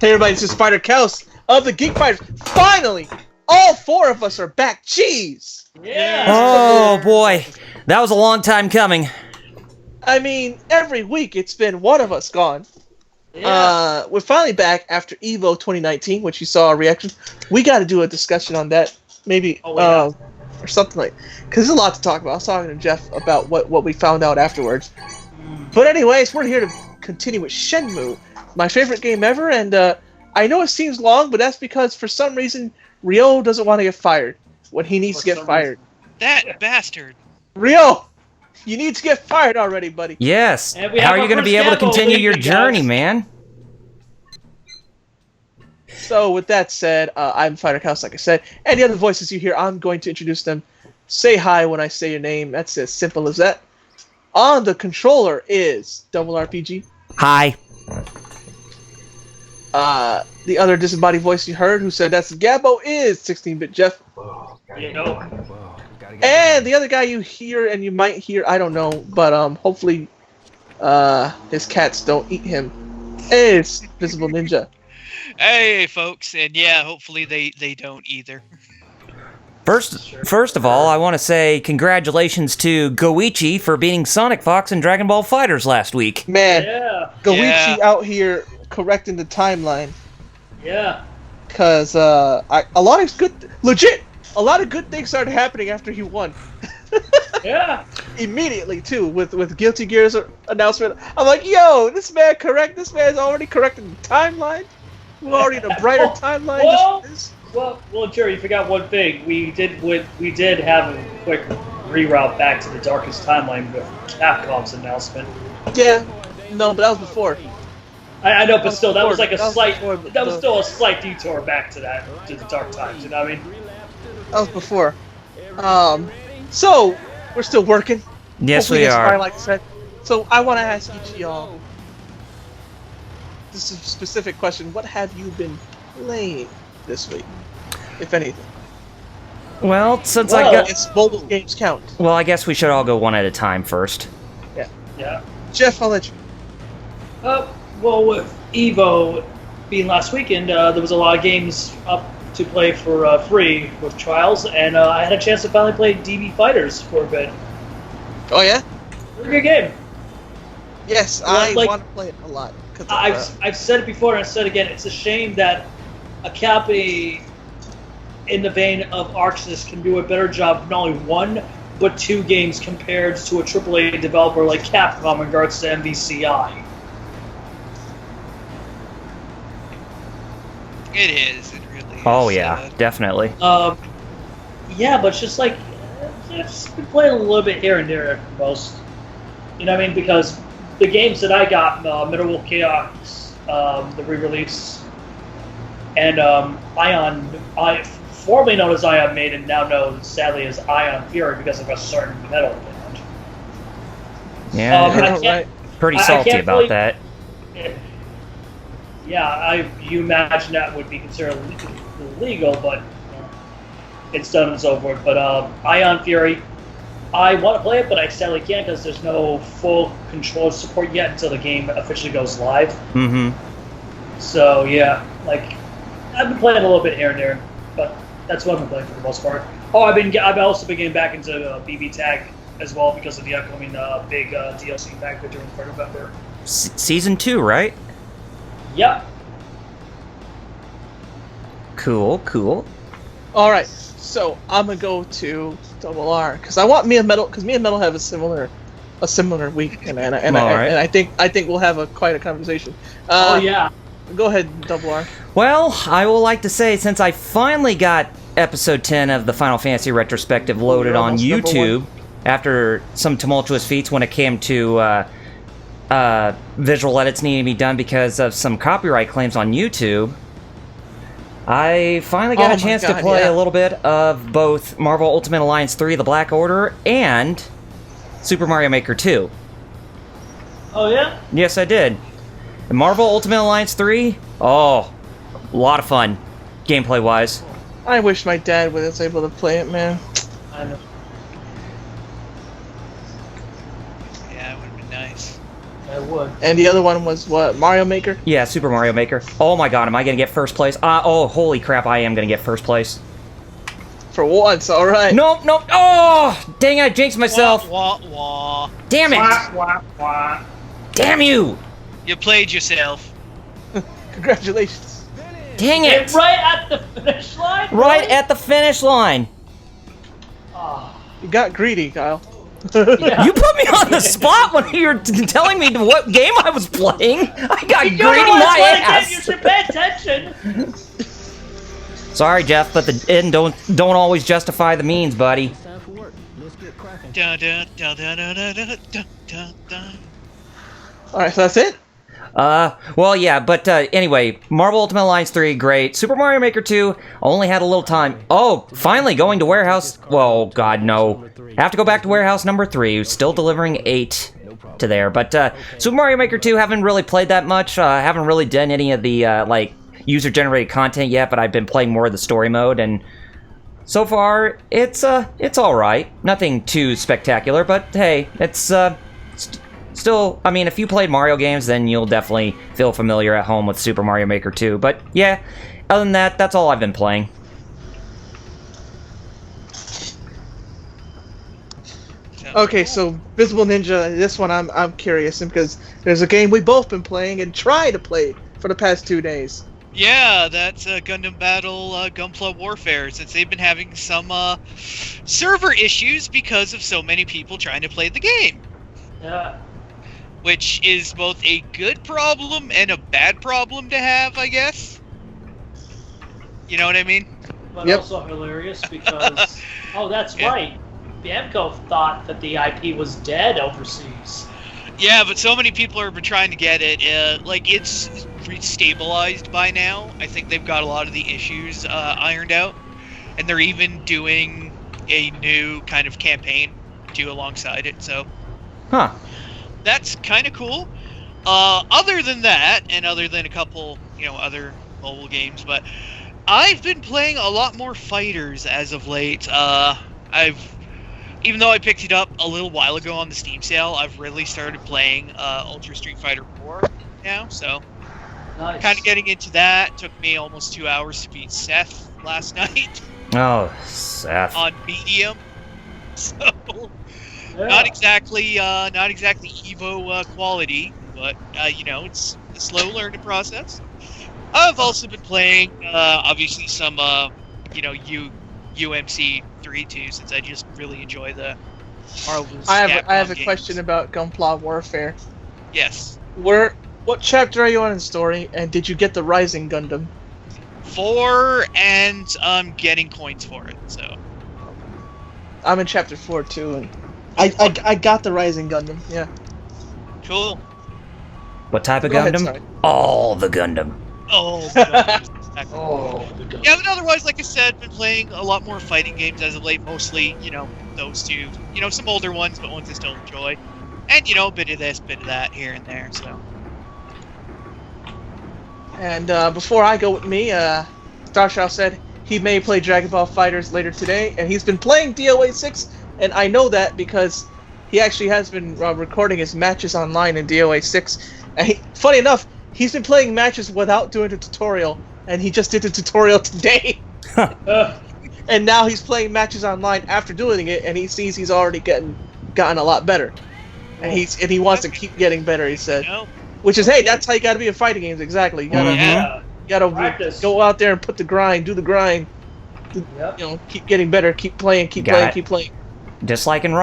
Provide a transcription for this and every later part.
Hey everybody, this is Spider Kels of the Geek Fighters. Finally, all four of us are back. Jeez. Yeah. Oh boy, that was a long time coming. I mean, every week it's been one of us gone. Yeah. We're finally back after Evo 2019, which you saw our reaction. We got to do a discussion on that, maybe, or something like. Because there's a lot to talk about. I was talking to Jeff about what we found out afterwards. But anyways, we're here to continue with Shenmue, my favorite game ever, and I know it seems long, but that's because for some reason Ryo doesn't want to get fired when he needs to get fired. That bastard. Ryo, you need to get fired already, buddy. Yes. And we How have are you our going to be first able to demo continue your leaving, journey, guys. man? So with that said, I'm Fighter House, like I said, and the other voices you hear, I'm going to introduce them. Say hi when I say your name. That's as simple as that. On the controller is Double RPG. Hi. The other disembodied voice you heard who said that's Gabbo is 16-bit Jeff. You know. And the other guy you hear and you might hear, I don't know, but hopefully his cats don't eat him, is Visible Ninja. Hey, folks, and yeah, hopefully they don't either. First of all, I want to say congratulations to Goichi for beating Sonic Fox in Dragon Ball FighterZ last week. Man, Yeah. Goichi out here correcting the timeline. Yeah. Cause a lot of good things started happening after he won. Yeah. Immediately too, with Guilty Gear's announcement. I'm like, yo, this man's already correcting the timeline. We're already in a brighter timeline. Well, Jerry, you forgot one thing. We did have a quick reroute back to the darkest timeline with Capcom's announcement. Yeah, no, but that was before. I know, but still, that was like That was still a slight detour back to the dark times. You know what I mean? That was before. So we're still working. Yes, Hopefully we it's are. fine, like I said. So I want to ask each of y'all. This is a specific question. What have you been playing this week, if anything? Well, since Well, I got... It's mobile games count. Well, I guess we should all go one at a time first. Yeah. Jeff, I'll let you. Well, with Evo being last weekend, there was a lot of games up to play for free with trials, and I had a chance to finally play DB Fighters for a bit. Oh yeah? Very good game. Yes, Well, I like- want to play it a lot. I've said it before and I've said it again. It's a shame that a company in the vein of Arxis can do a better job of not only one but two games compared to a AAA developer like Capcom in regards to MVCI. It is. It really is. Oh yeah, definitely. Yeah, but it's just like I've just been playing a little bit here and there most. You know what I mean? Because the games that I got, Middle Chaos, the re-release, and I formerly known as Ion Maiden, now known sadly as Ion Fury because of a certain metal band. Yeah, I Right. can't- pretty I salty can't about believe- that. Yeah, you imagine that would be considered illegal, but it's done and so forth. But Ion Fury, I want to play it, but I sadly can't because there's no full controller support yet until the game officially goes live. Mm-hmm. So yeah, like I've been playing a little bit here and there, but that's what I've been playing for the most part. Oh, I've also been getting back into BB Tag as well because of the upcoming big DLC pack they're doing for November. Season 2, right? Yep. Cool. All right, so I'm gonna go to Double R because I want me and Metal have a similar week, and I think we'll have quite a conversation. Oh yeah. Go ahead, Double R. Well, I will like to say, since I finally got episode 10 of the Final Fantasy retrospective loaded You're on almost number YouTube after some tumultuous feats when it came to visual edits needing to be done because of some copyright claims on YouTube, I finally got Oh a my chance to God, play yeah. a little bit of both Marvel Ultimate Alliance 3, The Black Order, and Super Mario Maker 2. Oh yeah. Yes, I did. And Marvel Ultimate Alliance 3, oh, a lot of fun, gameplay-wise. I wish my dad was able to play it, man. I know. Yeah, it would have been nice. I would. And the other one was what? Mario Maker? Yeah, Super Mario Maker. Oh my god, am I gonna get first place? Oh, holy crap, I am gonna get first place. For once, alright. Nope. Oh, dang it, I jinxed myself. Wah, wah, wah. Damn it. Wah, wah, wah. Damn you. You played yourself. Congratulations. Dang it. And right at the finish line? Right at the finish line. Oh. You got greedy, Kyle. Yeah. You put me on the spot when you were telling me what game I was playing. I got You greedy don't my play the game, ass. you should pay attention. Sorry, Jeff, but the end don't always justify the means, buddy. Dun, dun, dun, dun, dun, dun, dun, dun, dun. Alright, so that's it? Well, yeah, but anyway, Marvel Ultimate Alliance 3, great. Super Mario Maker 2, only had a little time. Oh, finally going to warehouse. Well, God, no. Have to go back to warehouse number 3, still delivering 8 to there. But Super Mario Maker 2, haven't really played that much. Haven't really done any of the, like, user-generated content yet, but I've been playing more of the story mode, and so far, it's alright. Nothing too spectacular, but hey, it's, still, I mean, if you played Mario games, then you'll definitely feel familiar at home with Super Mario Maker 2. But yeah, other than that, that's all I've been playing. Okay, so Visible Ninja, this one I'm curious because there's a game we've both been playing and tried to play for the past 2 days. Yeah, that's Gundam Battle Gunpla Warfare, since they've been having some server issues because of so many people trying to play the game. Yeah. Which is both a good problem and a bad problem to have, I guess. You know what I mean? But Yep. also hilarious because, oh, that's Yeah. right. Biamco thought that the IP was dead overseas. Yeah, but so many people have been trying to get it. Like, it's stabilized by now. I think they've got a lot of the issues ironed out. And they're even doing a new kind of campaign to alongside it, so... Huh. That's kind of cool. Other than that, and other than a couple, other mobile games, but I've been playing a lot more fighters as of late. Even though I picked it up a little while ago on the Steam sale, I've really started playing Ultra Street Fighter 4 now, so Nice. kind of getting into that. Took me almost 2 hours to beat Seth last night Oh, Seth. on medium. So Yeah. not exactly Evo quality, but it's a slow learning process. I've also been playing obviously some UMC 3 too, since I just really enjoy the Marvel's I have a games. question about Gunpla Warfare. Yes. What chapter are you on in the story, and did you get the Rising Gundam? 4, and I'm getting coins for it, so. I'm in chapter 4 too, and I got the Rising Gundam. Yeah. Cool. What type of Go ahead, Gundam? sorry. All the Gundam. Oh, Oh, yeah, but otherwise, like I said, been playing a lot more fighting games as of late, mostly, those two. Some older ones, but ones I still enjoy. And, a bit of this, bit of that here and there, so. And before I go with me, Starshaw said he may play Dragon Ball FighterZ later today, and he's been playing DOA 6, and I know that because he actually has been recording his matches online in DOA 6. And funny enough, he's been playing matches without doing the tutorial, and he just did the tutorial today. And now he's playing matches online after doing it, and he sees he's already gotten a lot better, and he wants to keep getting better. He said, which is, hey, that's how you got to be in fighting games. Exactly. You gotta, yeah. you gotta Practice. go out there and put the grind, do the grind. Yep. Keep getting better, keep playing, keep playing. Just like in the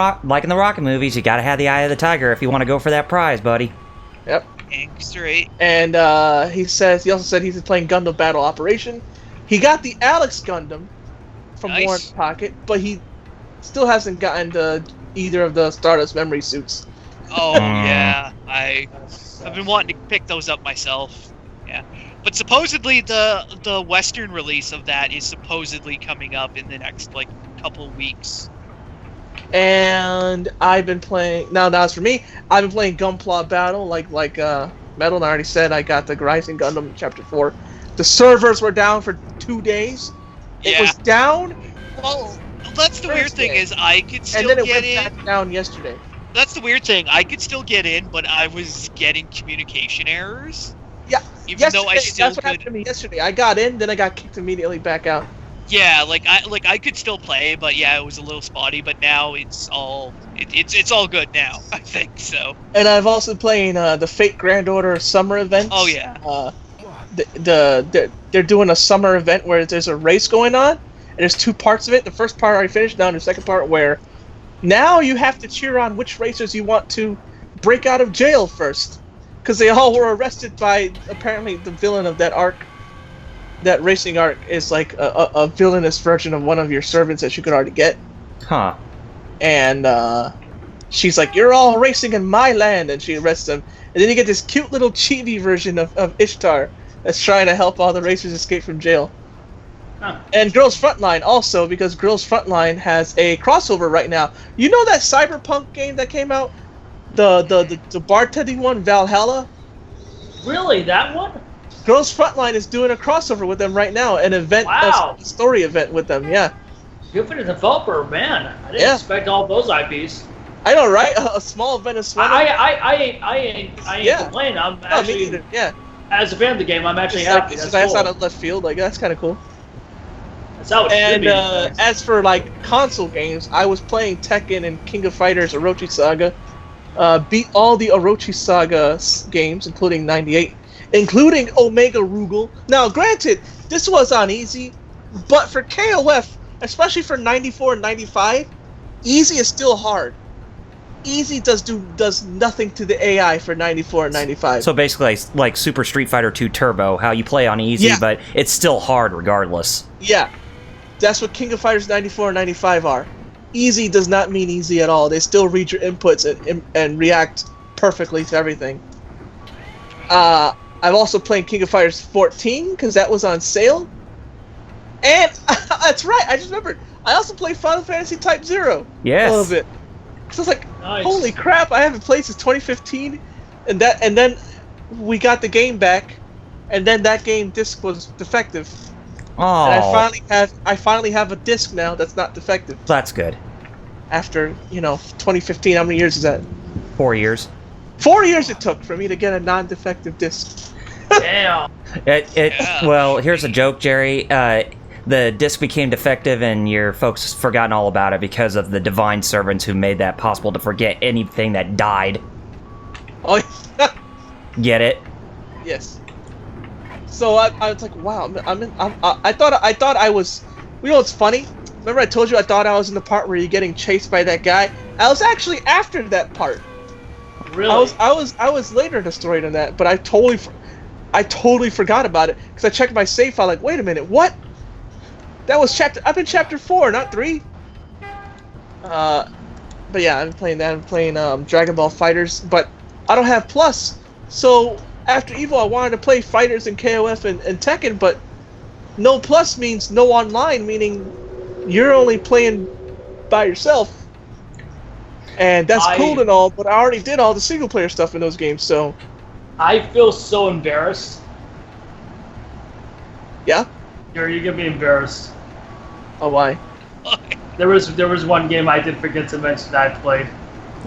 Rocket movies, you gotta have the eye of the tiger if you want to go for that prize, buddy. Yep. Straight. And he also said he's playing Gundam Battle Operation. He got the Alex Gundam from Nice. Warren's pocket, but he still hasn't gotten to either of the Stardust memory suits. Oh, yeah. I've been wanting to pick those up myself. Yeah. But supposedly the Western release of that is supposedly coming up in the next, couple of weeks. And I've been playing. Now that's for me. I've been playing Gunpla Battle, like Metal. And I already said I got the Rising Gundam Chapter 4. The servers were down for 2 days. It Yeah. was down, Well, that's the weird thing Thursday. is I could and still then it get went in. back down yesterday. That's the weird thing. I could still get in, but I was getting communication errors. Yeah, Even though I still that's what happened to me yesterday. I got in, then I got kicked immediately back out. Yeah, I could still play, but yeah, it was a little spotty. But now it's all good now. I think so. And I've also playing the Fate Grand Order summer event. Oh yeah. They're doing a summer event where there's a race going on, and there's 2 parts of it. The first part I already finished. Now the second part where now you have to cheer on which racers you want to break out of jail first, because they all were arrested by apparently the villain of that arc. That racing arc is like a villainous version of one of your servants that you could already get. Huh. And she's like, "You're all racing in my land," and she arrests them. And then you get this cute little chibi version of Ishtar that's trying to help all the racers escape from jail. Huh. And Girls Frontline also, because Girls Frontline has a crossover right now. You know that Cyberpunk game that came out? The bartending one, Valhalla? Really, that one? Girls Frontline is doing a crossover with them right now, an event, Wow. a story event with them, yeah. Good for the developer, man. I didn't expect all those IPs. I know, right? A small event is sweating. I ain't complaining. I'm No, me actually, neither. Yeah. as a fan of the game, I'm actually It's like, happy. it's That's nice cool. out of left field. Like, that's kind of cool. That's how it should And be. as for like console games, I was playing Tekken and King of Fighters Orochi Saga. Beat all the Orochi Saga games, including 98, including Omega Rugal. Now, granted, this was on easy, but for KOF, especially for 94 and 95, easy is still hard. Easy does nothing to the AI for 94 and 95. So basically, like Super Street Fighter 2 Turbo, how you play on easy, Yeah. but it's still hard regardless. Yeah, that's what King of Fighters 94 and 95 are. Easy does not mean easy at all. They still read your inputs and react perfectly to everything. I've also played King of Fighters 14 because that was on sale. And that's right, I just remembered. I also played Final Fantasy Type 0 Yes. a little bit. So I was like, Nice. holy crap, I haven't played since 2015. And then we got the game back, and then that game disc was defective. Oh, And I finally have a disc now that's not defective. that's good. After, 2015, how many years is that? 4 years. 4 years it took for me to get a non-defective disc. Damn. Yeah. Well, here's a joke, Jerry. The disc became defective, and your folks forgotten all about it because of the divine servants who made that possible to forget anything that died. Oh, Get it? yes. So I was like, wow, I thought I was. You know what's funny? Remember I told you I thought I was in the part where you're getting chased by that guy? I was actually after that part. Really? I was later in the story than that, but I totally forgot about it because I checked my save file. Like, wait a minute, what? That was I'm in chapter 4, not 3. But yeah, I'm playing that. I'm playing Dragon Ball Fighters, but I don't have Plus. So after Evo, I wanted to play Fighters and KOF and Tekken, but no Plus means no online, meaning you're only playing by yourself. And that's cool and all, but I already did all the single player stuff in those games, so I feel so embarrassed. yeah. You're gonna be embarrassed. Oh, why? There was one game I did forget to mention that I played,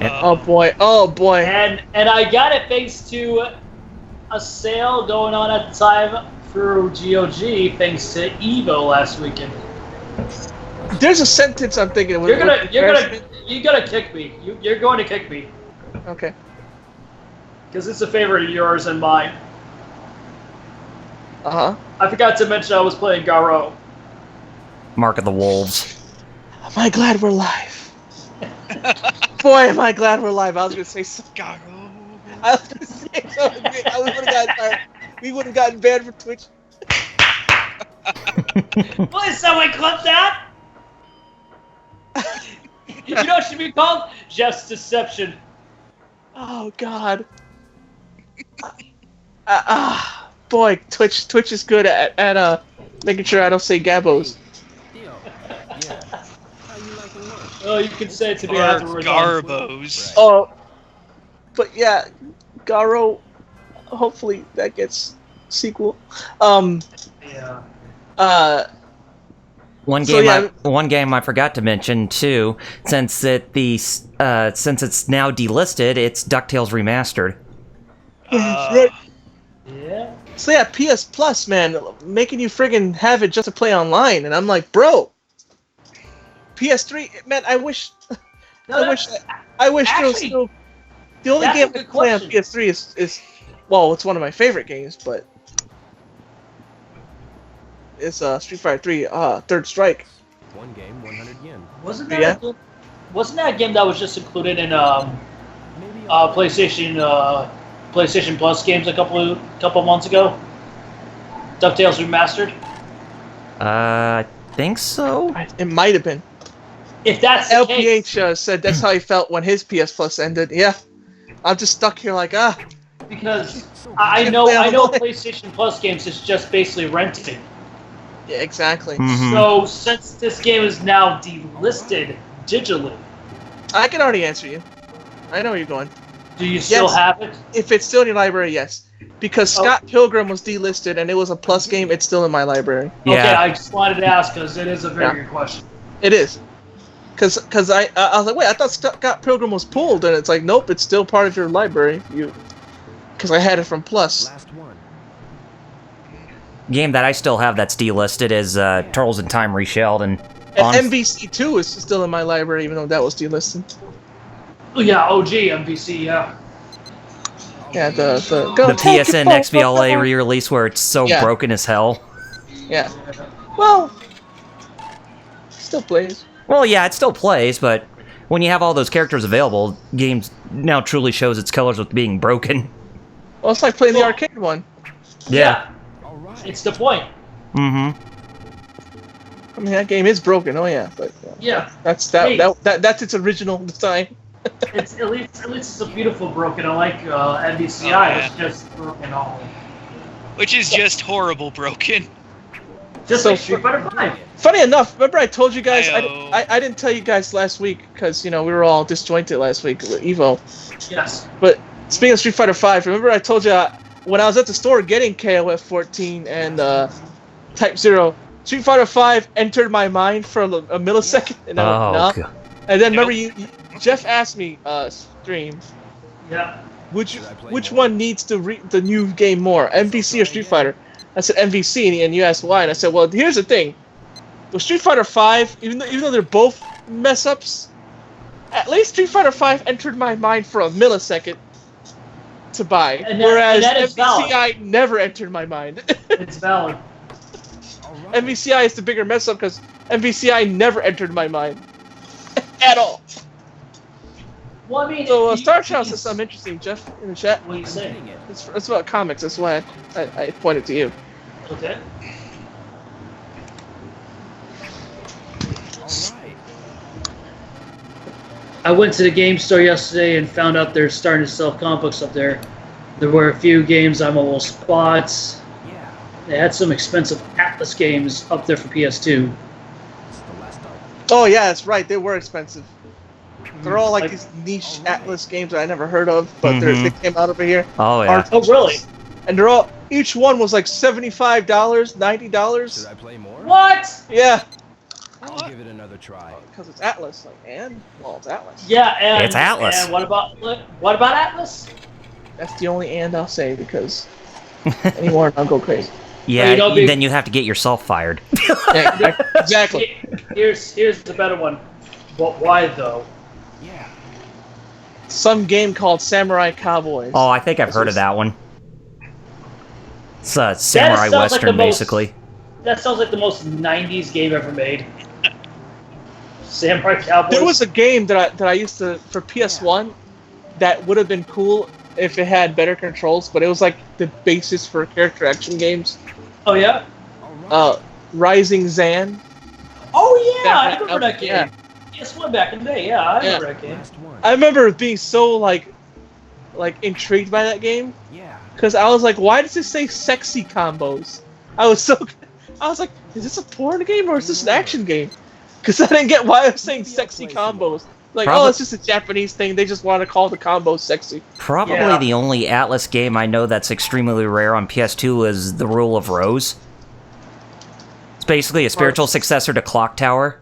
Oh boy. and I got it thanks to a sale going on at the time through GOG, thanks to Evo last weekend. There's a sentence I'm thinking. You're gonna kick me. You're going to kick me Okay. because it's a favorite of yours and mine. Uh huh. I forgot to mention I was playing Garo. Mark of the Wolves. Am I glad we're live? Boy, am I glad we're live. I was gonna say something. Garo. I was gonna say something. We would have gotten banned from Twitch. Please, someone clip that. You know what should be called? Jeff's Deception. Oh God. Boy, Twitch is good at making sure I don't say Gabos. Oh, you can say it to me Or afterwards. Garbos. Oh, but yeah, Garo. Hopefully that gets sequel. Yeah. One game I forgot to mention too, since it's now delisted, it's DuckTales Remastered. Right. Yeah. So yeah, PS Plus, man, making you friggin' have it just to play online, and I'm like, bro. PS3, man, I wish there was still. The only game I play on PS3 is well, it's one of my favorite games, but it's Street Fighter 3, Third Strike. One game, 100 yen. Wasn't that a game that was just included in PlayStation Plus games a couple months ago? DuckTales Remastered? I think so. It might have been. If that's the case, LPH said that's how he felt when his PS Plus ended. Yeah, I'm just stuck here like because I know PlayStation Plus games is just basically renting. Yeah, exactly. Mm-hmm. So since this game is now delisted digitally, I can already answer you. I know where you're going. do you still have it? If it's still in your library, yes. Because Scott Pilgrim was delisted and it was a Plus game, it's still in my library. Yeah. Okay, I just wanted to ask because it is a very good question. It is. Because I was like, wait, I thought Scott Pilgrim was pulled, and it's like, nope, it's still part of your library. Because I had it from Plus. Last one. Game that I still have that's delisted is Turtles in Time Reshelled, and MVC 2 is still in my library, even though that was delisted. Yeah, OG MVC, yeah. Yeah, the PSN XBLA re-release where it's so broken as hell. Yeah. Well, still plays. Well, yeah, it still plays, but when you have all those characters available, games now truly shows its colors with being broken. Well, it's like playing the arcade one. Yeah. It's the point. Mm-hmm. I mean, that game is broken. Oh yeah, but that's its original design. It's at least it's a beautiful broken. I like NBCI. It's just broken all. Which is just horrible broken. Just like Street Fighter 5. Funny enough, remember I told you guys I didn't tell you guys last week because we were all disjointed last week with Evo. Yes. But speaking of Street Fighter 5, remember I told you when I was at the store getting KOF 14 and Type 0, Street Fighter 5 entered my mind for a millisecond, and God. And then remember Jeff asked me stream. Yeah. Which one needs the new game more, MVC or Street Fighter? I said MVC, and you asked why, and I said, well, here's the thing. With Street Fighter 5, even though they're both mess-ups, at least Street Fighter 5 entered my mind for a millisecond to buy, whereas MVCI never entered my mind. It's valid. MVCI is the bigger mess-up because MVCI never entered my mind. At all. Well, I mean, so Star Child says something interesting, Jeff, in the chat. What are you saying? It's about comics, that's why I pointed to you. Okay. Alright. I went to the game store yesterday and found out they're starting to sell comic books up there. There were a few games I'm almost bought. Yeah. They had some expensive Atlas games up there for PS2. It's the last one. Oh yeah, that's right, they were expensive. They're all like these niche Atlas games that I never heard of, but they came out over here. Oh yeah. Oh really? And they're all each one was like $75, $90. Should I play more? What? Yeah. I'll give it another try. Because it's Atlas, it's Atlas. Yeah, and It's Atlas. And what about Atlas? That's the only and I'll say because anymore I'll go crazy. Yeah, then you have to get yourself fired. Yeah, exactly. Here's the better one. But why though? Yeah. Some game called Samurai Cowboys. Oh, I think I've heard of that one. It's a samurai western, basically. That sounds like the most 90s game ever made. Samurai Cowboys. There was a game that I used to for PS1 that would have been cool if it had better controls, but it was like the basis for character action games. Oh yeah. Rising Zan. Oh yeah, I remember that game. Yeah. PS1 back in the day. Yeah, I remember that game. I remember being so like intrigued by that game. Yeah. Because I was like, why does it say sexy combos? I was like, is this a porn game or is this an action game? Because I didn't get why I was saying sexy combos. Like, it's just a Japanese thing. They just want to call the combos sexy. Probably the only Atlas game I know that's extremely rare on PS2 is The Rule of Rose. It's basically a spiritual successor to Clock Tower.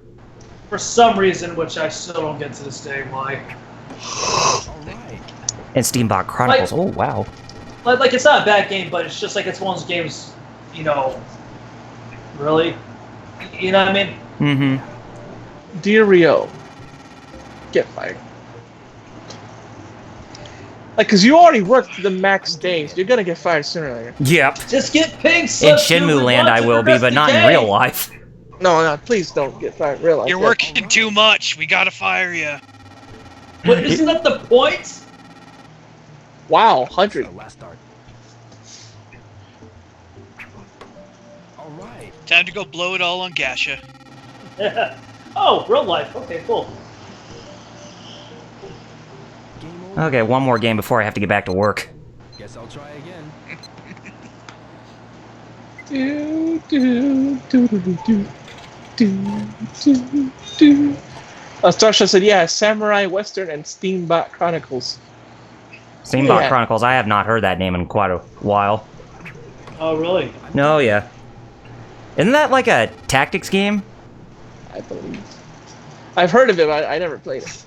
For some reason, which I still don't get to this day, why. Alright. And Steambot Chronicles. Like- Oh, wow. Like, it's not a bad game, but it's just like it's one of those games, you know, really? You know what I mean? Mm-hmm. Dear Rio, get fired. Like, because you already worked the max days. You're going to get fired sooner or later. Yep. Just get pink In slips. Shenmue Land I will be, but not in real life. No, please don't get fired in real life. You're working too much. We gotta fire you. But isn't that the point? Wow, 100. The last start. Alright. Time to go blow it all on Gasha. Oh, real life. Okay, cool. Game over. Okay, one more game before I have to get back to work. Guess I'll try again. Starsha said, yeah, Samurai Western and Steambot Chronicles. Steambot Yeah. Chronicles, I have not heard that name in quite a while. Oh, really? No, yeah. Isn't that like a tactics game? I believe. I've heard of it, but I never played it.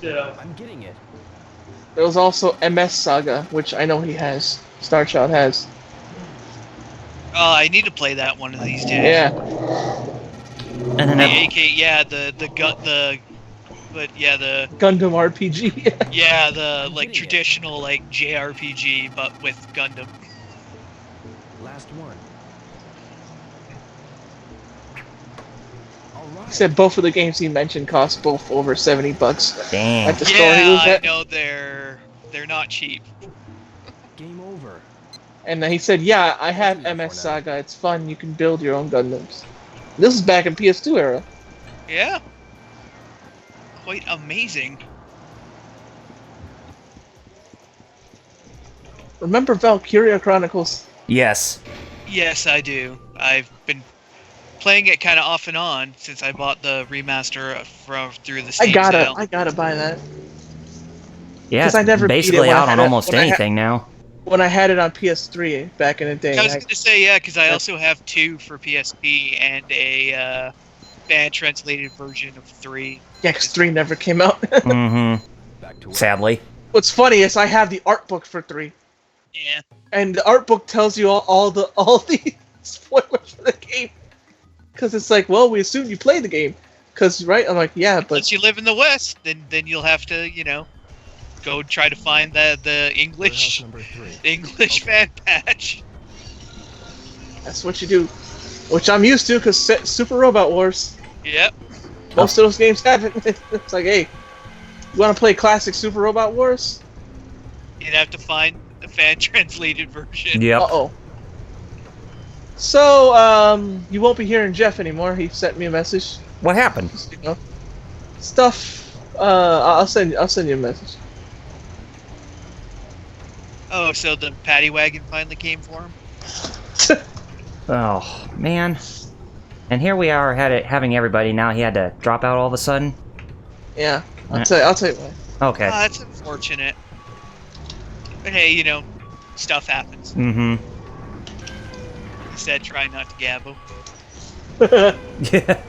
Yeah. I'm getting it. There was also MS Saga, which I know he has. Starchild has. Oh, I need to play that one of these days. Yeah. And then The that- AK, yeah, the Gundam RPG. yeah, the like traditional like JRPG, but with Gundam. Last one. He Alright. said both of the games he mentioned cost both over $70 Dang. at the store he Yeah, was I at. know they're not cheap. Game over. And then he said, yeah, I have MS Saga. It's fun. You can build your own Gundams. This is back in PS2 era. Yeah. Quite amazing. Remember Valkyria Chronicles? Yes. Yes, I do. I've been playing it kind of off and on since I bought the remaster through the Steam sale. I gotta buy that. Yeah, 'Cause I never beat it basically when I out had on it- almost when I had- anything now. When I had it on PS3 back in the day. I was going to say, yeah, because I also have 2 for PSP and a fan translated version of 3. Yeah, because 3 never came out. Mm-hmm. Back to work. Sadly. What's funny is I have the art book for 3. Yeah. And the art book tells you all the spoilers for the game. Because it's like, well, we assume you played the game. Because, right? I'm like, yeah, but... Once you live in the West, then you'll have to, go try to find the English Warehouse number 3. the English fan patch. That's what you do. Which I'm used to, because Super Robot Wars, Yep. most of those games have it. It's like, hey, you want to play classic Super Robot Wars? You'd have to find the fan translated version. Yep. Uh-oh. So, you won't be hearing Jeff anymore. He sent me a message. What happened? Just, stuff. I'll send you a message. Oh, so the paddy wagon finally came for him? Oh, man. And here we are having everybody. Now he had to drop out all of a sudden. Yeah, I'll tell you why. Okay. Oh, that's unfortunate. But hey, stuff happens. Mm-hmm. Instead, try not to gabbo. Yeah.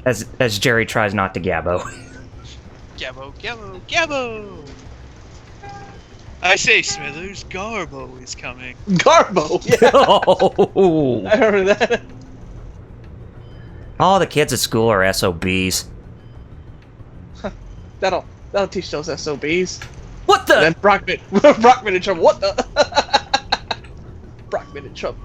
As Jerry tries not to gabbo. Gabbo, gabbo, gabbo! I say, Smithers, Garbo is coming. Garbo. Yeah, Oh. I heard that. All the kids at school are SOBs. That'll teach those SOBs. What the? And then Brockman in trouble. What the? Brockman in trouble.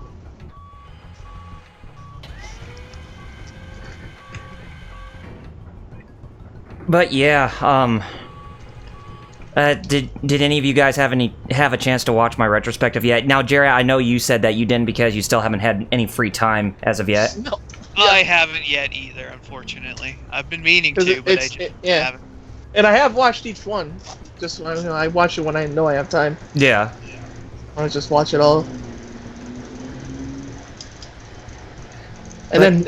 But yeah, did any of you guys have a chance to watch my retrospective yet? Now, Jerry, I know you said that you didn't because you still haven't had any free time as of yet. No. I haven't yet either, unfortunately. I've been meaning to, but I just yeah. haven't. And I have watched each one. Just I watch it when I know I have time. Yeah. I just watch it all. And then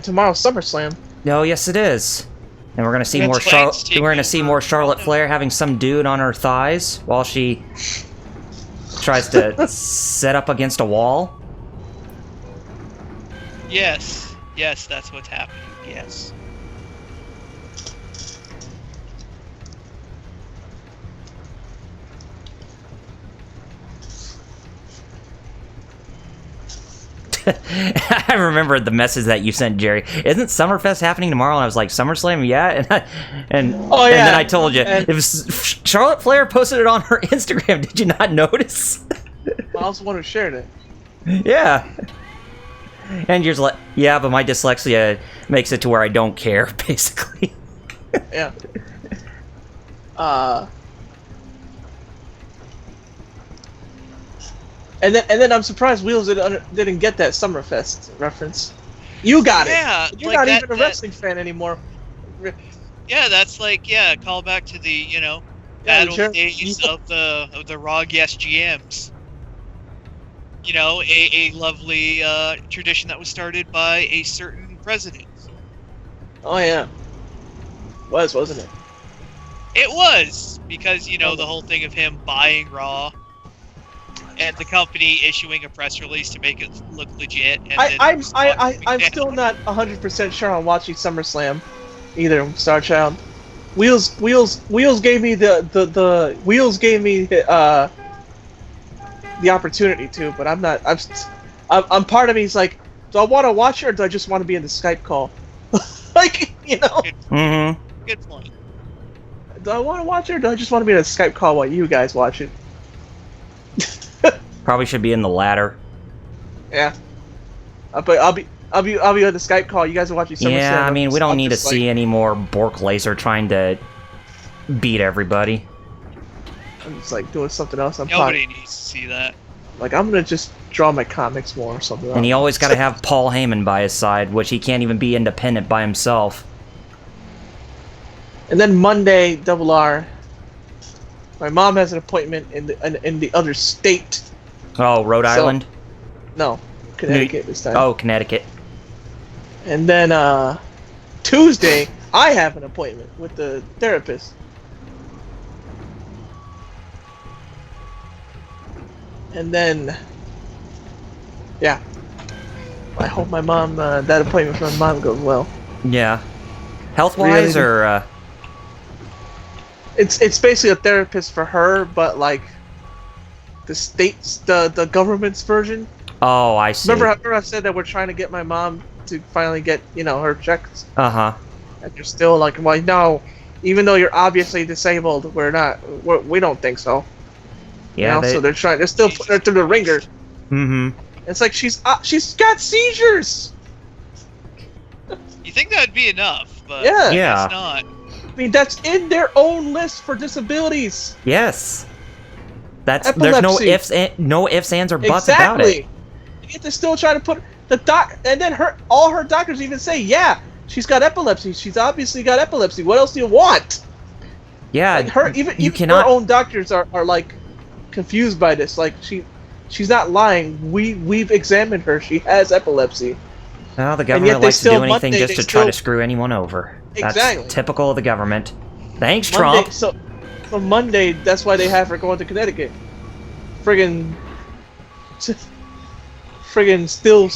tomorrow SummerSlam. Oh, yes, it is. And we're gonna see That's more why it's taking more Charlotte Flair having some dude on her thighs while she tries to set up against a wall. Yes. Yes, that's what's happening. Yes. I remember the message that you sent, Jerry. Isn't Summerfest happening tomorrow? And I was like, SummerSlam, yeah. And Oh, yeah. and then I told you, And- it was Charlotte Flair posted it on her Instagram. Did you not notice? I was the one who shared it. Yeah. And you're just like, yeah, but my dyslexia makes it to where I don't care, basically. Yeah. And then I'm surprised Wheels didn't get that Summerfest reference. You got Yeah, it. You're like not that- even a that- wrestling fan anymore. Yeah, that's like call back to the Yeah, battle sure. days of the Raw Yes GMs. A lovely tradition that was started by a certain president. Oh yeah. Wasn't it? It was because the whole thing of him buying Raw and the company issuing a press release to make it look legit. And I'm still not 100% sure on watching SummerSlam either. Star Child. Wheels gave me the Wheels gave me the opportunity to, but I'm not. I'm part of me is like, do I want to watch it or do I just want to be in the Skype call? Like, Mm-hmm. Good point. Do I want to watch it or do I just want to be in a Skype call while you guys watch it? Probably should be in the latter. Yeah. But I'll be on the Skype call. You guys are watching SummerSlam. Yeah, I mean, we don't I'm need to just see any more Bork Laser trying to beat everybody. I'm just like doing something else. Nobody needs to see that. Like, I'm gonna just draw my comics more or something. And he always got to have Paul Heyman by his side, which he can't even be independent by himself. And then Monday, Double R. My mom has an appointment in the other state. Oh, Rhode Island? No, Connecticut this time. Oh, Connecticut. And then Tuesday, I have an appointment with the therapist. And then, yeah. I hope my mom, that appointment for my mom goes well. Yeah. Health-wise, Really? or... It's basically a therapist for her, but like the state's the government's version. Oh, I see. Remember I said that we're trying to get my mom to finally get her checks. Uh-huh. And you're still like, well, no, even though you're obviously disabled, we don't think so. Yeah, So they're still putting her through the ringer. Mm-hmm. It's like she's got seizures. You think that'd be enough, but Yeah. Yeah. it's not. I mean, that's in their own list for disabilities. Yes. There's Epilepsy. no ifs, ands, or buts about it. Exactly. Yet they still try to put and then all her doctors even say, yeah, she's got epilepsy. She's obviously got epilepsy. What else do you want? Yeah, Like you even cannot... her own doctors are like confused by this. Like she's not lying. We've examined her. She has epilepsy. Well, the yet government they likes to still- do anything Monday, just they to try to still- screw anyone over. That's Exactly. typical of the government. Thanks, Monday, Trump. so Monday, that's why they have her going to Connecticut. Friggin' still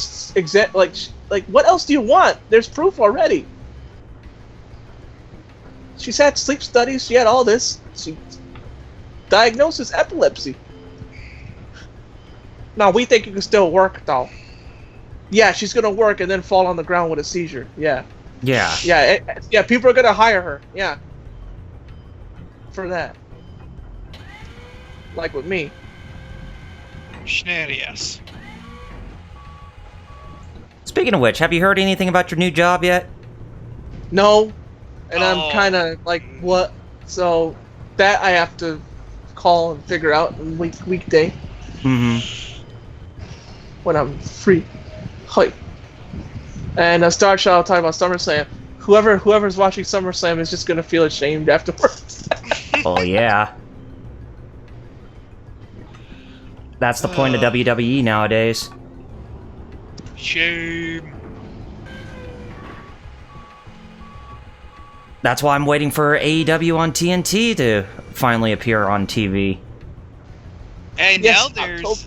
like what else do you want? There's proof already. She's had sleep studies. She had all this. She diagnosis epilepsy. Now we think you can still work though. Yeah, she's gonna work and then fall on the ground with a seizure. Yeah. Yeah. Yeah, people are gonna hire her. Yeah. For that. Like with me. Shenanigans. Speaking of which, have you heard anything about your new job yet? No. And Oh. I'm kinda like, what? So that I have to call and figure out in weekday Mm-hmm. when I'm free. Hi. And Star Child talking about SummerSlam. Whoever's watching SummerSlam is just gonna feel ashamed afterwards. Oh, yeah. That's the point of WWE nowadays. Shame. That's why I'm waiting for AEW on TNT to finally appear on TV. And Yes, now there's October.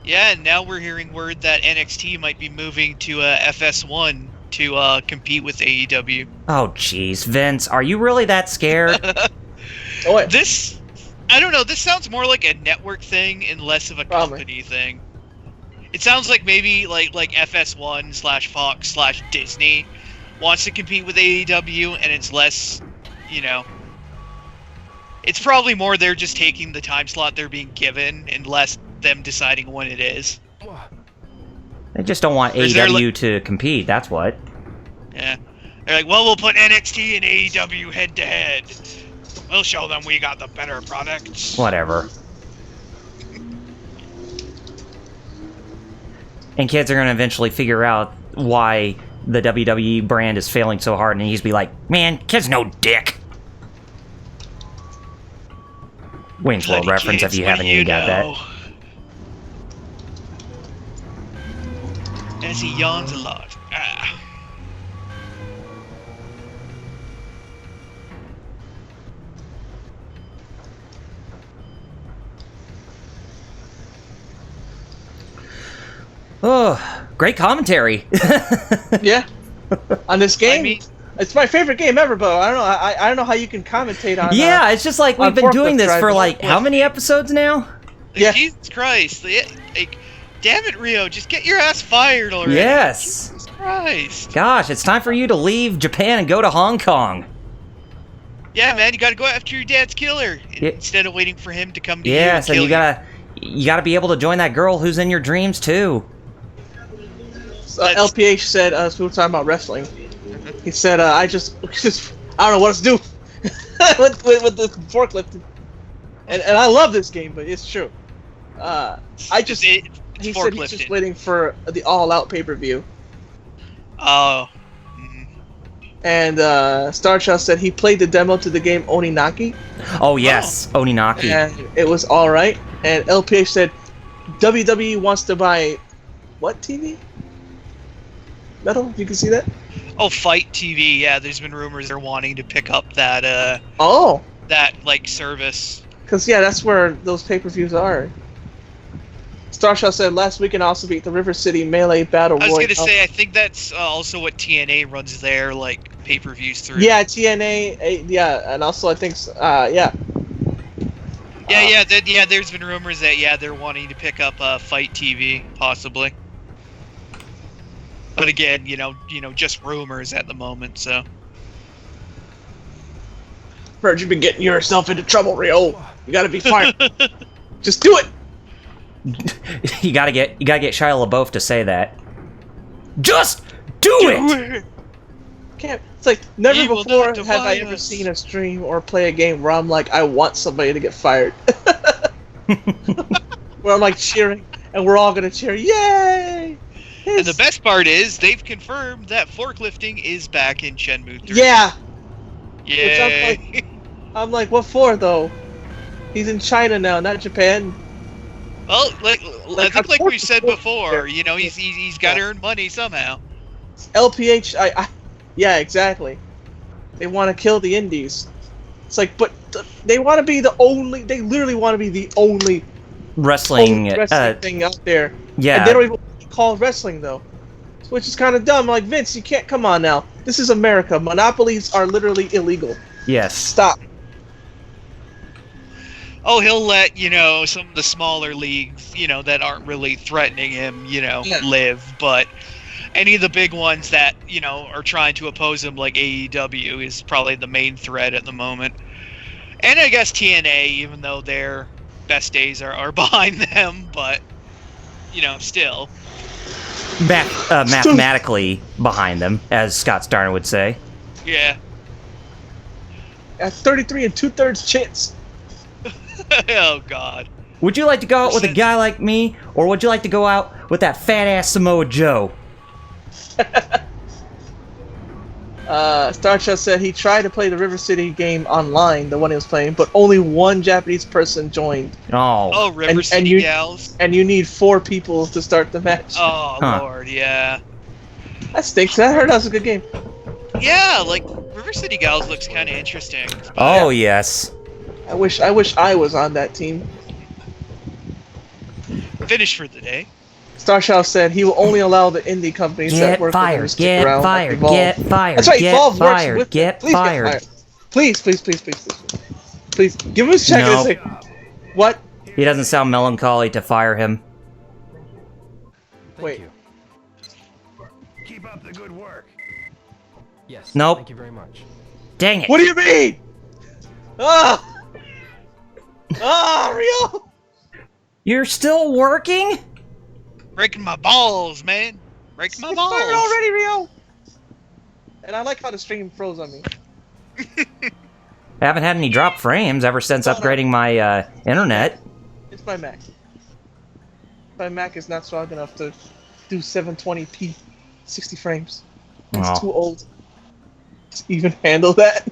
Yeah, and now we're hearing word that NXT might be moving to FS1 to compete with AEW. Oh, jeez, Vince, are you really that scared? Oh, wait. This, I don't know, this sounds more like a network thing and less of a Probably. company thing. It sounds like maybe like FS1/Fox/Disney wants to compete with AEW, and it's less, you know... It's probably more they're just taking the time slot they're being given, and less them deciding when it is. They just don't want Or is there, AEW to compete, that's what. Yeah. They're like, well, we'll put NXT and AEW head-to-head. We'll show them we got the better products. Whatever. And kids are going to eventually figure out why the WWE brand is failing so hard, and he's be like, man, kid's no dick. Wayne's World Bloody reference kids, if you what haven't do even got that. As he yawns a lot. Ah. Oh, great commentary. Yeah. On this game, I mean, it's my favorite game ever, Bo. I don't know. I don't know how you can commentate on. Yeah, it's just like on we've been doing forklift this for driving. like how many episodes now? Yeah. Jesus Christ. Like, damn it, Rio. Just get your ass fired already. Yes. Jesus Christ. Gosh, it's time for you to leave Japan and go to Hong Kong. Yeah, man, you gotta go after your dad's killer Yeah. instead of waiting for him to come to you and Yes, and kill you gotta be able to join that girl who's in your dreams too. LPH said, we were talking about wrestling. He said, I just I don't know what else to do with the forklift. And I love this game, but it's true. He said he's just waiting for the All Out pay-per-view. Oh. And Starchild said he played the demo to the game Oninaki, Oh yes, Oninaki. and it was all right. And LPH said WWE wants to buy what TV? Metal, you can see that. Oh, Fight TV. Yeah, there's been rumors they're wanting to pick up that Oh, that like service. because yeah, that's where those pay-per-views are. Starshot said last weekend also beat the River City Melee Battle I was Royale. gonna say I think that's also what TNA runs their like pay-per-views through. Yeah, TNA. Yeah, and also I think yeah. Yeah. There's been rumors that they're wanting to pick up Fight TV possibly. But again, you know, just rumors at the moment. So. Heard you've been getting yourself into trouble, Rio. You gotta be fired. Just do it. you gotta get Shia LaBeouf to say that. Just do it. Can't. It's like never He will before not have I divide ever us. seen a stream or play a game where I'm like, I want somebody to get fired. Where I'm like cheering, and we're all gonna cheer, yay! And the best part is they've confirmed that forklifting is back in Shenmue 3. Yeah. Yay. I'm like, what for though? He's in China now, not Japan. Well, I think like we said Yeah. before, you know, he's got to earn money somehow. LPH, yeah, exactly. They want to kill the indies. It's like, but they want to be the only. They literally want to be the only Wrestling. thing out there. Yeah. And they don't even call it wrestling though, which is kind of dumb. Like Vince, you can't. Come on now. This is America. Monopolies are literally illegal. Yes. Stop. Oh, he'll let, you know, some of the smaller leagues, you know, that aren't really threatening him, you know, live. But any of the big ones that, you know, are trying to oppose him, like AEW, is probably the main threat at the moment. And I guess TNA, even though their best days are behind them, but, you know, still. Mathematically behind them, as Scott Steiner would say. Yeah. At 33 2/3 chance. Oh, God. Would you like to go out with a guy like me, or would you like to go out with that fat-ass Samoa Joe? Starshot said he tried to play the River City game online, the one he was playing, but only one Japanese person joined. Oh, River City Gals. And you need 4 people to start the match. Oh, Huh. Lord, yeah. That stinks. I heard that was a good game. Yeah, like, River City Gals looks kind of interesting. Oh, yes. I wish I was on that team. Finished for the day. Starshaw said he will only allow the indie companies that Get work with him to fired, stick get around. Like fired, Evolve. get fired, That's right, get Evolve fired, works with get them. Please fired. get fired. Please, please, please, please, please. Please, give him a check No. and say, what? He doesn't sound melancholy to fire him. Thank Wait. you. Keep up the good work. Yes. Nope. Thank you very much. Dang it. What do you mean? Ah! Ah, Rio! You're still working? Breaking my balls, man. Breaking my It's balls. fired already, Rio! And I like how the stream froze on me. I haven't had any drop frames ever since upgrading my internet. It's my Mac. My Mac is not strong enough to do 720p 60 frames. It's Aw. too old to even handle that.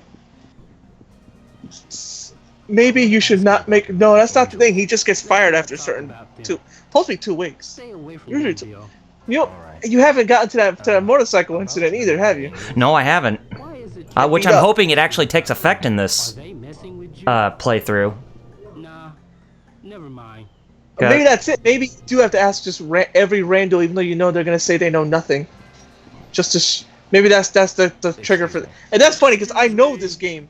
Maybe you should not make... No, that's not the thing. He just gets fired after a certain... Supposed to be 2 weeks. Stay away from Usually that, two. Theo. You know, you haven't gotten to that motorcycle incident either, have you? No, I haven't. Why is it Which beat I'm up. hoping it actually takes effect in Are this they messing with you? playthrough. Nah, never mind. Okay. Maybe that's it. Maybe you do have to ask just every rando, even though you know they're gonna say they know nothing. Just to maybe that's the trigger for. And that's funny because I know this game.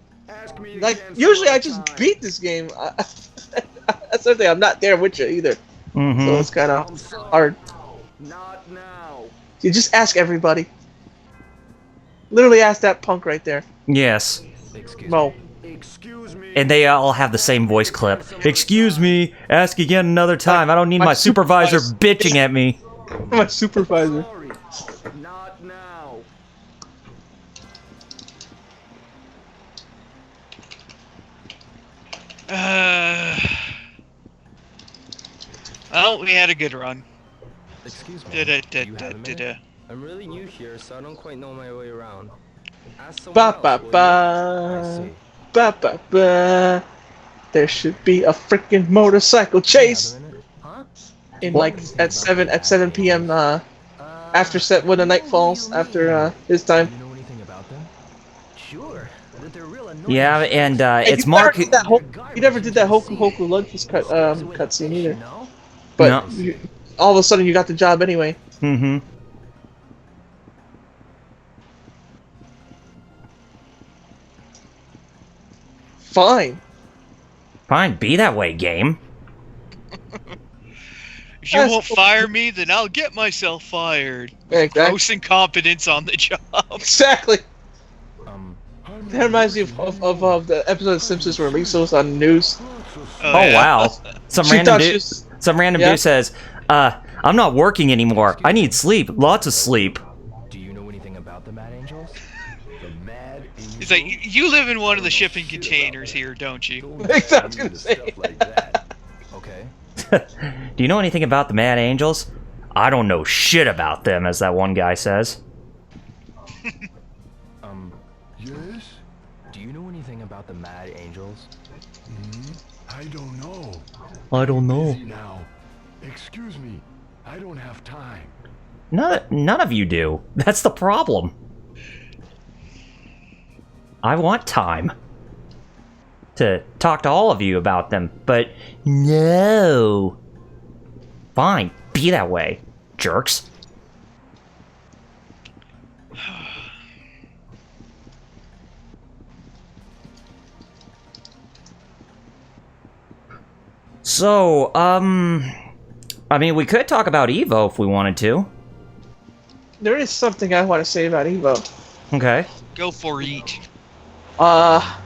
Like usually I just beat this game. That's the thing. I'm not there with you either, so Mm-hmm. it's kind of hard. Not now. You just ask everybody. Literally ask that punk right there, Yes. Excuse Mo. me. Excuse me. And they all have the same voice clip. Excuse me, ask again another time. I don't need my my supervisor supervisor. bitching at me. My supervisor. Sorry. Not now. Well, we had a good run. Excuse me. Do you have a minute? Da-da-da-da-da-da. I'm really new here, so I don't quite know my way around. Ask someone Ba else, ba will you? I ba. see. Ba ba ba. There should be a freaking motorcycle chase Have a minute? Huh? in like at 7 p.m. After set when the night falls after his Do time. you know anything about them? Sure. That they're real annoying. Yeah, and Hey, it's you Mark. Never did that you never did that Hoku Hoku Lunches cutscene either. No? But No. all of a sudden you got the job anyway. Mm-hmm. Fine. Fine, be that way, game. If you That's won't cool. fire me, then I'll get myself fired. Yeah, exactly. Gross incompetence on the job. Exactly. Um. That reminds me of the episode of Simpsons where Lisa was on the news. Oh yeah. wow. Some She random thought she dude. was. Some random Yeah. dude says, I'm not working anymore. I need sleep. Lots of sleep. Do you know anything about the Mad Angels? The Mad Angels? He's like, you live in one of the shipping containers here, don't you? Exactly, I was gonna say. Stuff like that. Okay. Do you know anything about the Mad Angels? I don't know shit about them, as that one guy says. Yes? Do you know anything about the Mad Angels? I don't know. I don't know. Busy now. Excuse me. I don't have time. None of you do. That's the problem. I want time to talk to all of you about them, but no. Fine, be that way, jerks. So, I mean, we could talk about Evo if we wanted to. There is something I want to say about Evo. Okay. Go for it. Yeah.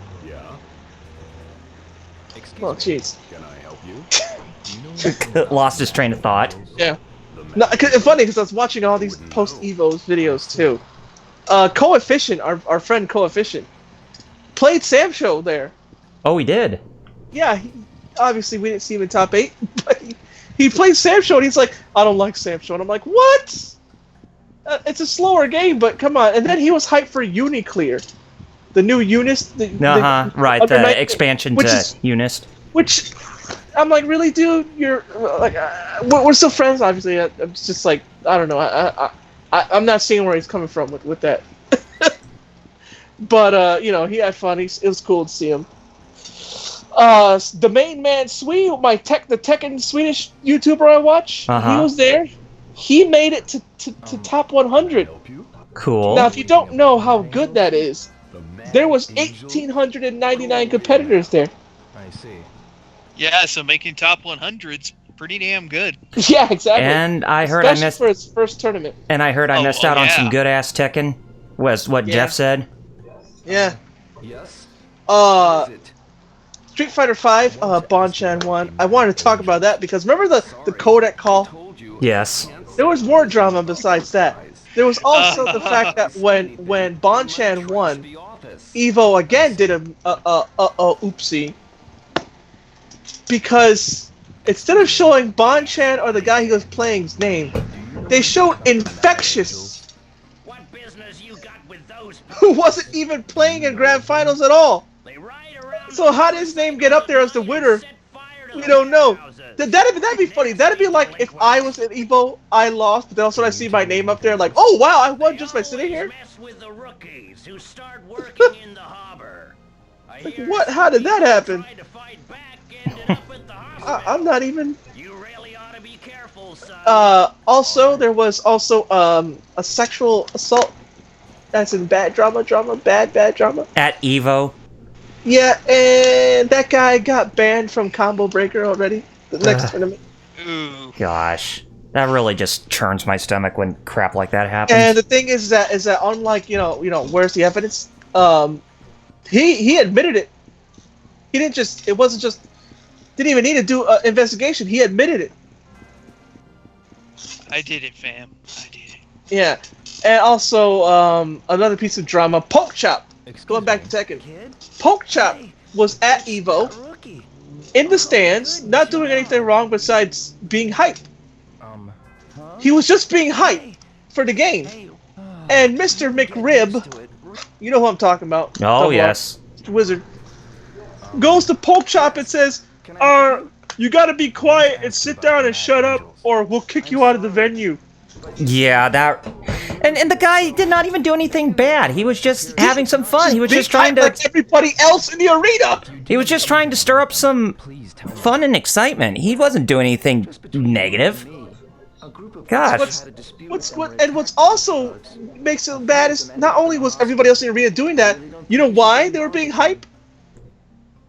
Excuse Well, me. jeez. Can I help you? Do you know anything about Lost his train of thought. Yeah. The No, it's funny because I was watching all these post Evo's videos too. Coefficient, our friend Coefficient, played Sam Show there. Oh, he did. Yeah, obviously we didn't see him in top 8, but he played Sam Show and he's like, I don't like Sam Show, and I'm like, what? It's a slower game, but come on. And then he was hyped for Uniclear, the new Unis. Right, under the 19 expansion which to is- Unist. Which I'm like, really, dude? You're like, we're still friends, obviously. I'm just like, I don't know. I'm not seeing where he's coming from with that. But you know, he had fun. It was cool to see him. The main man Swee, the Tekken Swedish YouTuber I watch, he was there. He made it to top 100. Cool. Now, if you don't know how good that is, there was 1,899 competitors there. I see. Yeah, so making top 100's pretty damn good. Yeah, exactly. And I heard Especially I missed for his first tournament. And I heard I missed out on yeah. some good ass Tekken. Was what Jeff said. Yeah. Yes. Street Fighter V, Bonchan won. I wanted to talk about that because remember the codec call? Yes. There was more drama besides that. There was also the fact that when Bonchan won, Evo again did a oopsie. Because instead of showing Bonchan or the guy he was playing's name, they showed Infectious, What business you got with those? who wasn't even playing in Grand Finals at all. So how did his name get up there as the winner? We don't know. That'd be funny. That'd be like if I was at Evo, I lost, but then also I see my name up there, like, oh wow, I won just by sitting here. Mess with the rookies who start working in the harbor. Like, what? How did that happen? I'm not even. You really ought to be careful, son. Also, there was also a sexual assault. That's in bad drama, bad drama. At Evo. Yeah, and that guy got banned from Combo Breaker already. The next tournament. Ooh. Gosh, that really just churns my stomach when crap like that happens. And the thing is that unlike you know where's the evidence? He admitted it. He didn't just. It wasn't just. Didn't even need to do an investigation. He admitted it. I did it, fam. I did it. Yeah, and also another piece of drama. Poke Chop. Going back to Tekken. Poke Chop was at Evo, in the stands, not doing anything wrong besides being hype. He was just being hype for the game. And Mr. McRib, you know who I'm talking about. Oh, yes. Wizard. Goes to Poke Chop and says, you gotta be quiet and sit down and shut up, or we'll kick you out of the venue. Yeah, that... And the guy did not even do anything bad. He was just having some fun. He was just trying to... like everybody else in the arena! He was just trying to stir up some fun and excitement. He wasn't doing anything negative. Gosh. What's also makes it bad is not only was everybody else in the arena doing that, you know why they were being hype?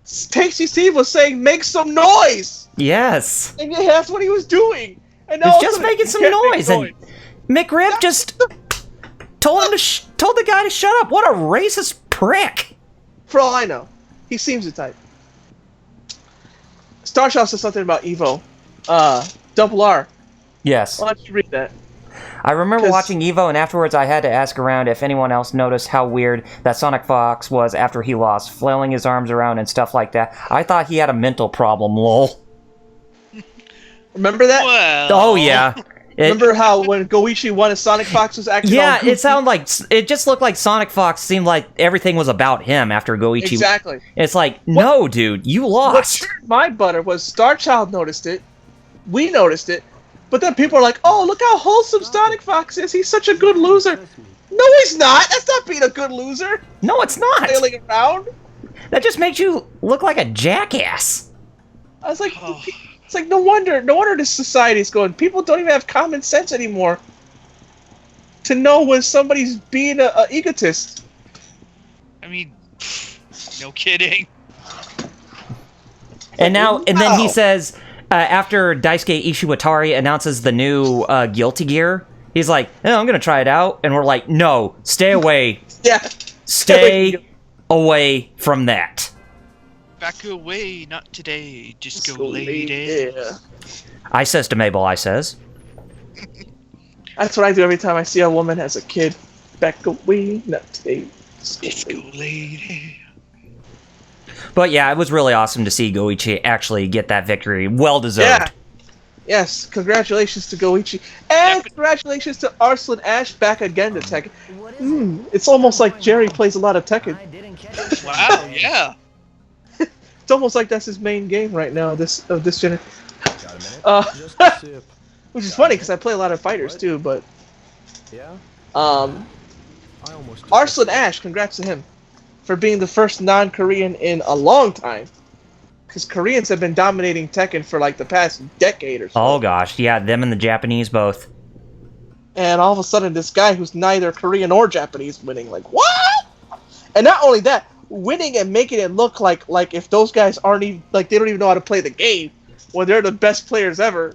Tasty Steve was saying, make some noise! Yes. And yeah, that's what he was doing. And He was just making some noise, and McRib just told the guy to shut up. What a racist prick! For all I know, he seems the type. Starshaw said something about Evo. Double R. Yes. Why don't you read that? I remember watching Evo, and afterwards I had to ask around if anyone else noticed how weird that Sonic Fox was after he lost, flailing his arms around and stuff like that. I thought he had a mental problem, lol. Remember that? Well. Oh, yeah. Remember how when Goichi won, a Sonic Fox was acting all goofy? It just looked like Sonic Fox seemed like everything was about him after Goichi. Exactly. It's like, no, dude, you lost. What turned my butter was Starchild noticed it, we noticed it, but then people are like, oh, look how wholesome Sonic Fox is, he's such a good loser. No, he's not! That's not being a good loser! No, it's not! Flailing around. That just makes you look like a jackass. I was like, it's like, no wonder this society's going, people don't even have common sense anymore to know when somebody's being a egotist. I mean, no kidding. And then he says, after Daisuke Ishiwatari announces the new Guilty Gear, he's like, oh, I'm gonna try it out, and we're like, no, stay away. Yeah. Stay away from that. Back away, not today. Just go lady. Yeah. I says to Mabel, I says. That's what I do every time I see a woman as a kid. Back away, not today. Just go lady. But yeah, it was really awesome to see Goichi actually get that victory. Well deserved. Yeah. Yes, congratulations to Goichi. And congratulations to Arslan Ash back again to Tekken. It's almost like Jerry plays a lot of Tekken. Wow, yeah. It's almost like that's his main game right now, this generation. Which is funny, because I play a lot of fighters too, but... Arslan Ash, congrats to him. For being the first non-Korean in a long time because Koreans have been dominating Tekken for like the past decade or so. Oh gosh, yeah, them and the Japanese both. And all of a sudden, this guy who's neither Korean or Japanese winning, like, what? And not only that, winning and making it look like if those guys aren't even, like, they don't even know how to play the game, when they're the best players ever.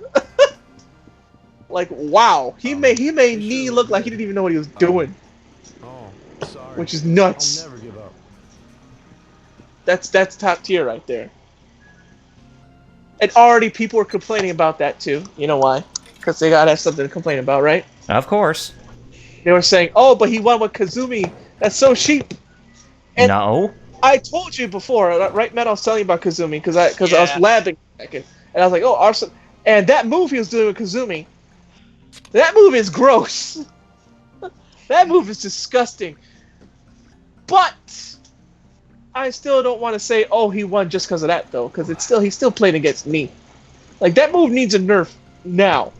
Like, wow. He made Nii look like he didn't even know what he was doing. Oh, sorry. Which is nuts. I'll never give up. That's top tier right there. And already people were complaining about that too. You know why? Because they gotta have something to complain about, right? Of course. They were saying, oh, but he won with Kazumi. That's so cheap. And no. I told you before, right, Matt? I was telling you about Kazumi because I was labbing a second, and I was like, oh, Arson. And that move he was doing with Kazumi, that move is gross. That move is disgusting. But I still don't want to say, oh, he won just because of that, though, because he's still playing against me. Like, that move needs a nerf now.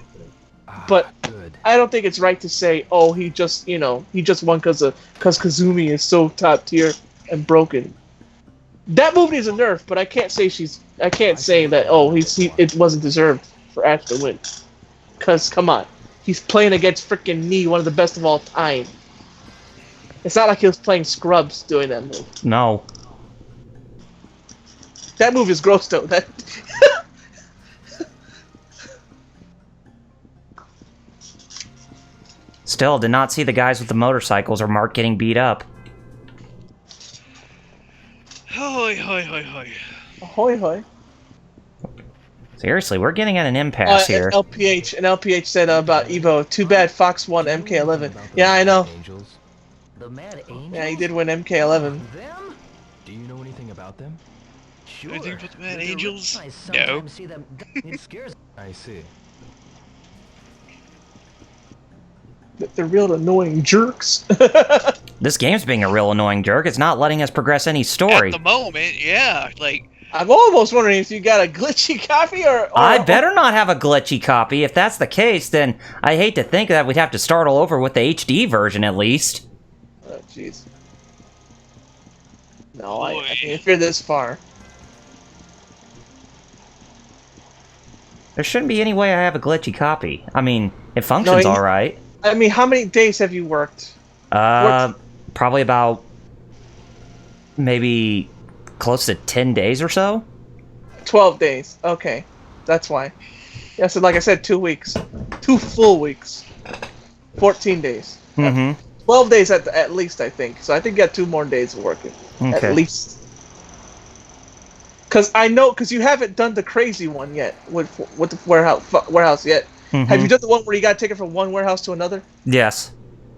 But I don't think it's right to say, oh, he just won because Kazumi is so top tier and broken. That move needs a nerf, but I can't say that, oh, it wasn't deserved for Ash to win. Because, come on, he's playing against freaking Nii, one of the best of all time. It's not like he was playing scrubs doing that move. No. That move is gross, though. That. Still, did not see the guys with the motorcycles or Mark getting beat up. Hoy, hoy, hoy, hoy. Ahoy, hoy. Seriously, we're getting at an impasse here. And LPH said about Evo, too bad Fox won MK11. Yeah, I know. The Mad Angels? Yeah, he did win MK11. Them? Do you know anything about them? Sure. Anything about the Mad Angels? I No. sometimes see them. It scares I see. They're real annoying jerks. This game's being a real annoying jerk. It's not letting us progress any story. At the moment, yeah. Like, I'm almost wondering if you got a glitchy copy or I better not have a glitchy copy. If that's the case, then I hate to think that we'd have to start all over with the HD version at least. Oh, jeez. No, I mean, if you're this far. There shouldn't be any way I have a glitchy copy. I mean, it functions alright. I mean, how many days have you worked? Probably about maybe close to 10 days or so. 12 days. Okay, that's why. Yeah, so like I said, 2 weeks. 2 full weeks. 14 days. Mm-hmm. 12 days at least, I think. So I think you got 2 more days of working. Okay. At least. Because you haven't done the crazy one yet with the warehouse yet. Mm-hmm. Have you done the one where you got to take it from one warehouse to another? Yes.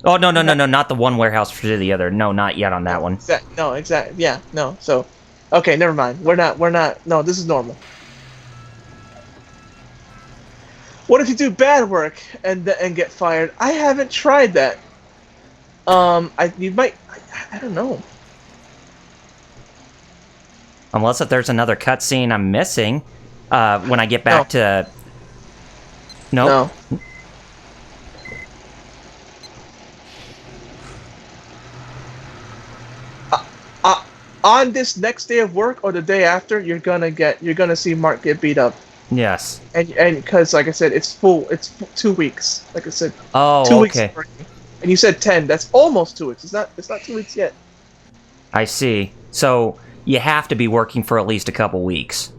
Oh, no, not the one warehouse to the other. No, not yet on that one. No, exactly. Yeah, no. So, okay, never mind. We're not. No, this is normal. What if you do bad work and get fired? I haven't tried that. You might. I don't know. Unless if there's another cutscene I'm missing, when I get back to. No. On this next day of work or the day after, you're gonna see Mark get beat up. Yes. And because like I said, it's 2 weeks. Like I said. Oh, 2 weeks. okay. And you said 10. That's almost 2 weeks. It's not 2 weeks yet. I see. So you have to be working for at least a couple weeks.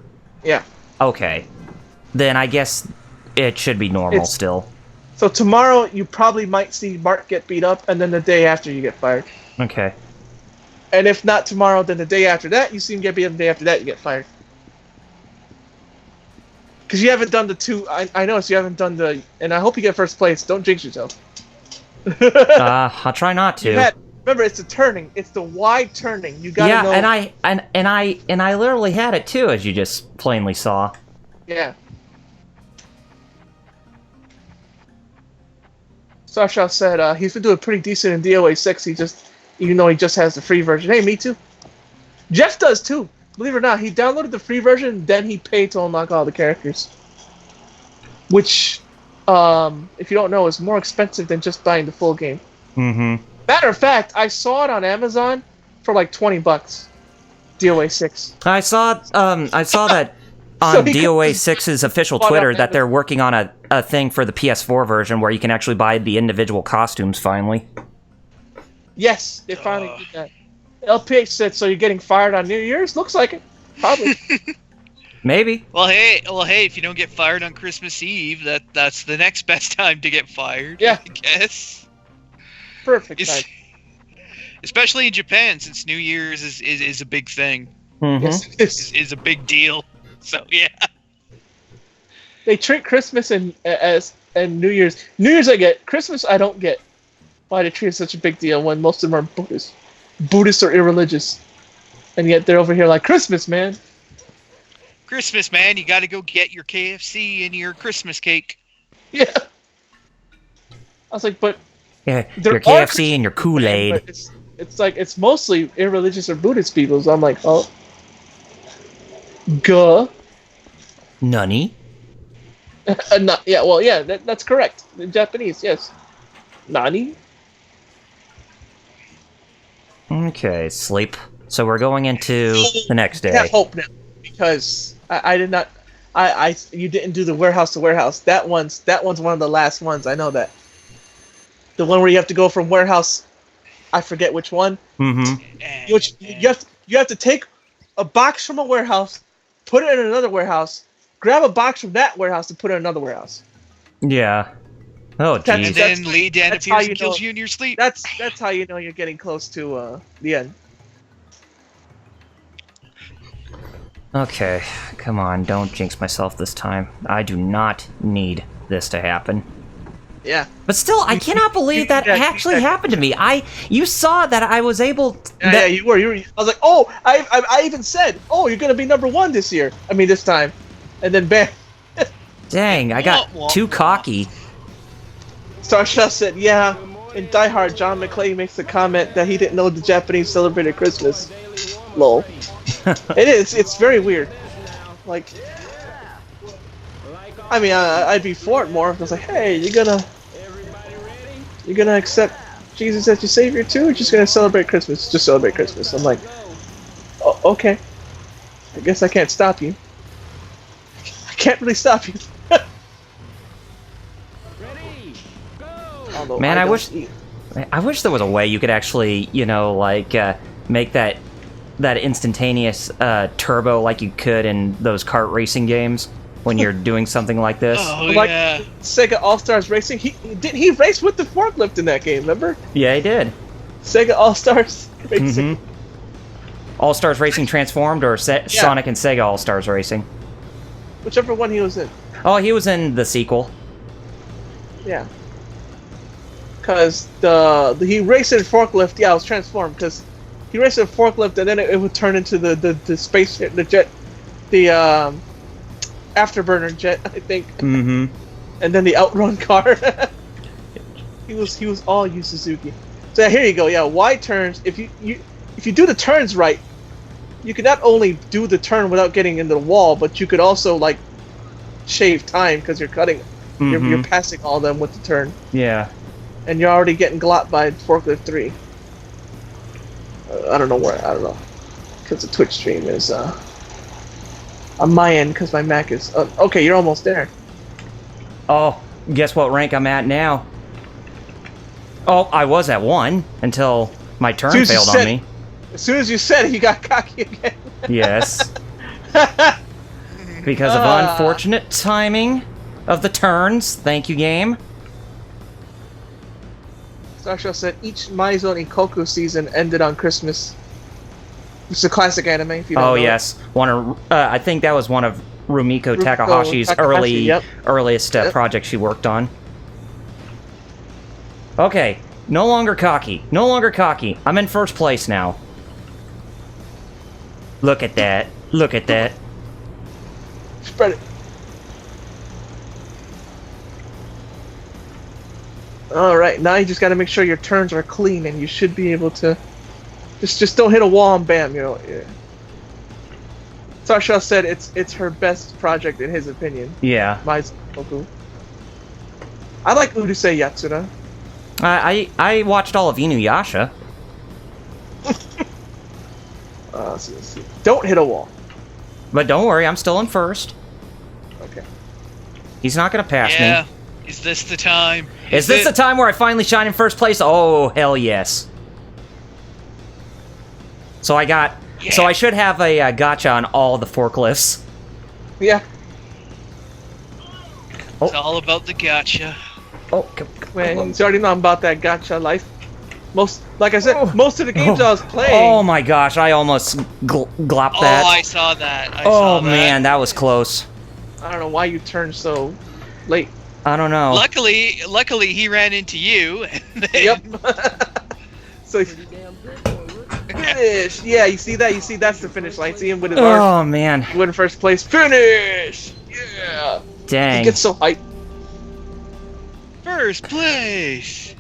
Yeah. Okay. Then I guess it should be normal still. So tomorrow you probably might see Mark get beat up, and then the day after you get fired. Okay. And if not tomorrow, then the day after that you see him get beat up, and the day after that you get fired. Because you haven't done the 2. I noticed you haven't done the. And I hope you get first place. Don't jinx yourself. I'll try not to. Remember, it's the turning. It's the wide turning. You gotta know. Yeah, and I literally had it too, as you just plainly saw. Yeah. Starshaw said he's been doing pretty decent in DOA 6. Even though he just has the free version. Hey, me too. Jeff does too. Believe it or not, he downloaded the free version, then he paid to unlock all the characters. Which, if you don't know, is more expensive than just buying the full game. Mm-hmm. Matter of fact, I saw it on Amazon for like $20. DOA 6. I saw that on So he DOA could- 6's official Spot Twitter on, that man. they're working on a thing for the PS4 version where you can actually buy the individual costumes finally. Yes, they finally did that. LPH said, so you're getting fired on New Year's? Looks like it. Probably. Maybe. Well, hey, if you don't get fired on Christmas Eve, that's the next best time to get fired. Yeah. I guess. Perfect It's- time. Especially in Japan, since New Year's is a big thing, Mm-hmm. Yes, it is. is a big deal. So yeah. They treat Christmas and New Year's. New Year's I get. Christmas I don't get. Why they treat it such a big deal when most of them are Buddhists. Buddhists are irreligious. And yet they're over here like, Christmas, man. Christmas, man, you got to go get your KFC and your Christmas cake. Yeah. I was like, but Yeah, There your are KFC Christian and your but Kool-Aid. it's like it's mostly irreligious or Buddhist people. So I'm like, oh, guh. Nani? Not, yeah, well, yeah, that's correct. In Japanese, yes. Nani? Okay, sleep. So we're going into the next I have day. hope now because I did not. You didn't do the warehouse to warehouse. That one's one of the last ones. I know that. The one where you have to go from warehouse. I forget which one. Mm-hmm. You have to take a box from a warehouse, put it in another warehouse, grab a box from that warehouse, and put it in another warehouse. Yeah. Oh, That's- And geez. then Lee Dan that's how appears you and kills know- you in your sleep. That's how you know you're getting close to the end. Okay, come on, don't jinx myself this time. I do not need this to happen. Yeah. But still, I cannot believe that actually happened to me. You saw that I was able. Yeah, you were. I was like, oh, I even said, oh, you're gonna be #1 this year. I mean, this time, and then bam. Dang, I got too cocky. Starshell said, yeah. In Die Hard, John McClane makes the comment that he didn't know the Japanese celebrated Christmas. Lol. It is. It's very weird. Like, I mean, I'd be for it more if I was like, hey, you're gonna accept Jesus as your savior too, or just gonna celebrate Christmas? Just celebrate Christmas. I'm like, oh, okay. I guess I can't stop you. I can't really stop you. Although Man, I don't wish- eat. I wish there was a way you could actually, make that instantaneous turbo like you could in those kart racing games when you're doing something like this. Oh, Like yeah. Sega All Stars Racing. He raced with the forklift in that game. Remember? Yeah, he did. Sega All Stars Racing. All Stars Racing Transformed or Sonic and Sega All Stars Racing? Whichever one he was in. Oh, he was in the sequel. Yeah. Because he raced in forklift. Yeah, it was transformed because he raced in forklift and then it would turn into the space the jet, the afterburner jet, I think. Mm-hmm. And then the outrun car. he was all Yu Suzuki. So here you go. Yeah, Y turns. If you do the turns right, you can not only do the turn without getting into the wall, but you could also like shave time because you're cutting. You're passing all of them with the turn. Yeah. And you're already getting glopped by Forklift 3. I don't know where. I don't know. Because the Twitch stream is on my end because my Mac is... okay, you're almost there. Oh, guess what rank I'm at now? Oh, I was at 1 until my turn As soon as you failed on me. As soon as you said it, you got cocky again. Yes. Because of unfortunate timing of the turns. Thank you, game. Starshell said each Maizone Ikoku season ended on Christmas. It's a classic anime. If you don't know it. Yes. I think that was one of Rumiko Rumiko Takahashi's Takahashi, earliest Yep. projects she worked on. Okay, no longer cocky. No longer cocky. I'm in first place now. Look at that. Look at that. Spread it. Alright, now you just gotta make sure your turns are clean and you should be able to... Just don't hit a wall and bam, you know. Yeah. Starshell said it's her best project in his opinion. Yeah. Maizone Ikoku. I like Urusei Yatsura. I watched all of Inuyasha. see. Don't hit a wall. But don't worry, I'm still in first. Okay. He's not gonna pass Yeah. me. Is this the time? Is this the time where I finally shine in first place? Oh, hell yes. So I got... Yeah. So I should have a gotcha on all the forklifts. Yeah. It's all about the gotcha. Oh, Man, you already know about that gotcha life. Like I said, most of the games I was playing. Oh my gosh, I almost glopped that. Oh, I saw that. I Oh saw that. man, that was close. I don't know why you turned so late. I don't know. Luckily, he ran into you. And then, Yep. So finish. Yeah, you see that? You see that's the finish line. See him with his arm. Oh man. He went in first place. Finish. Yeah. Dang. He gets so hyped. First place.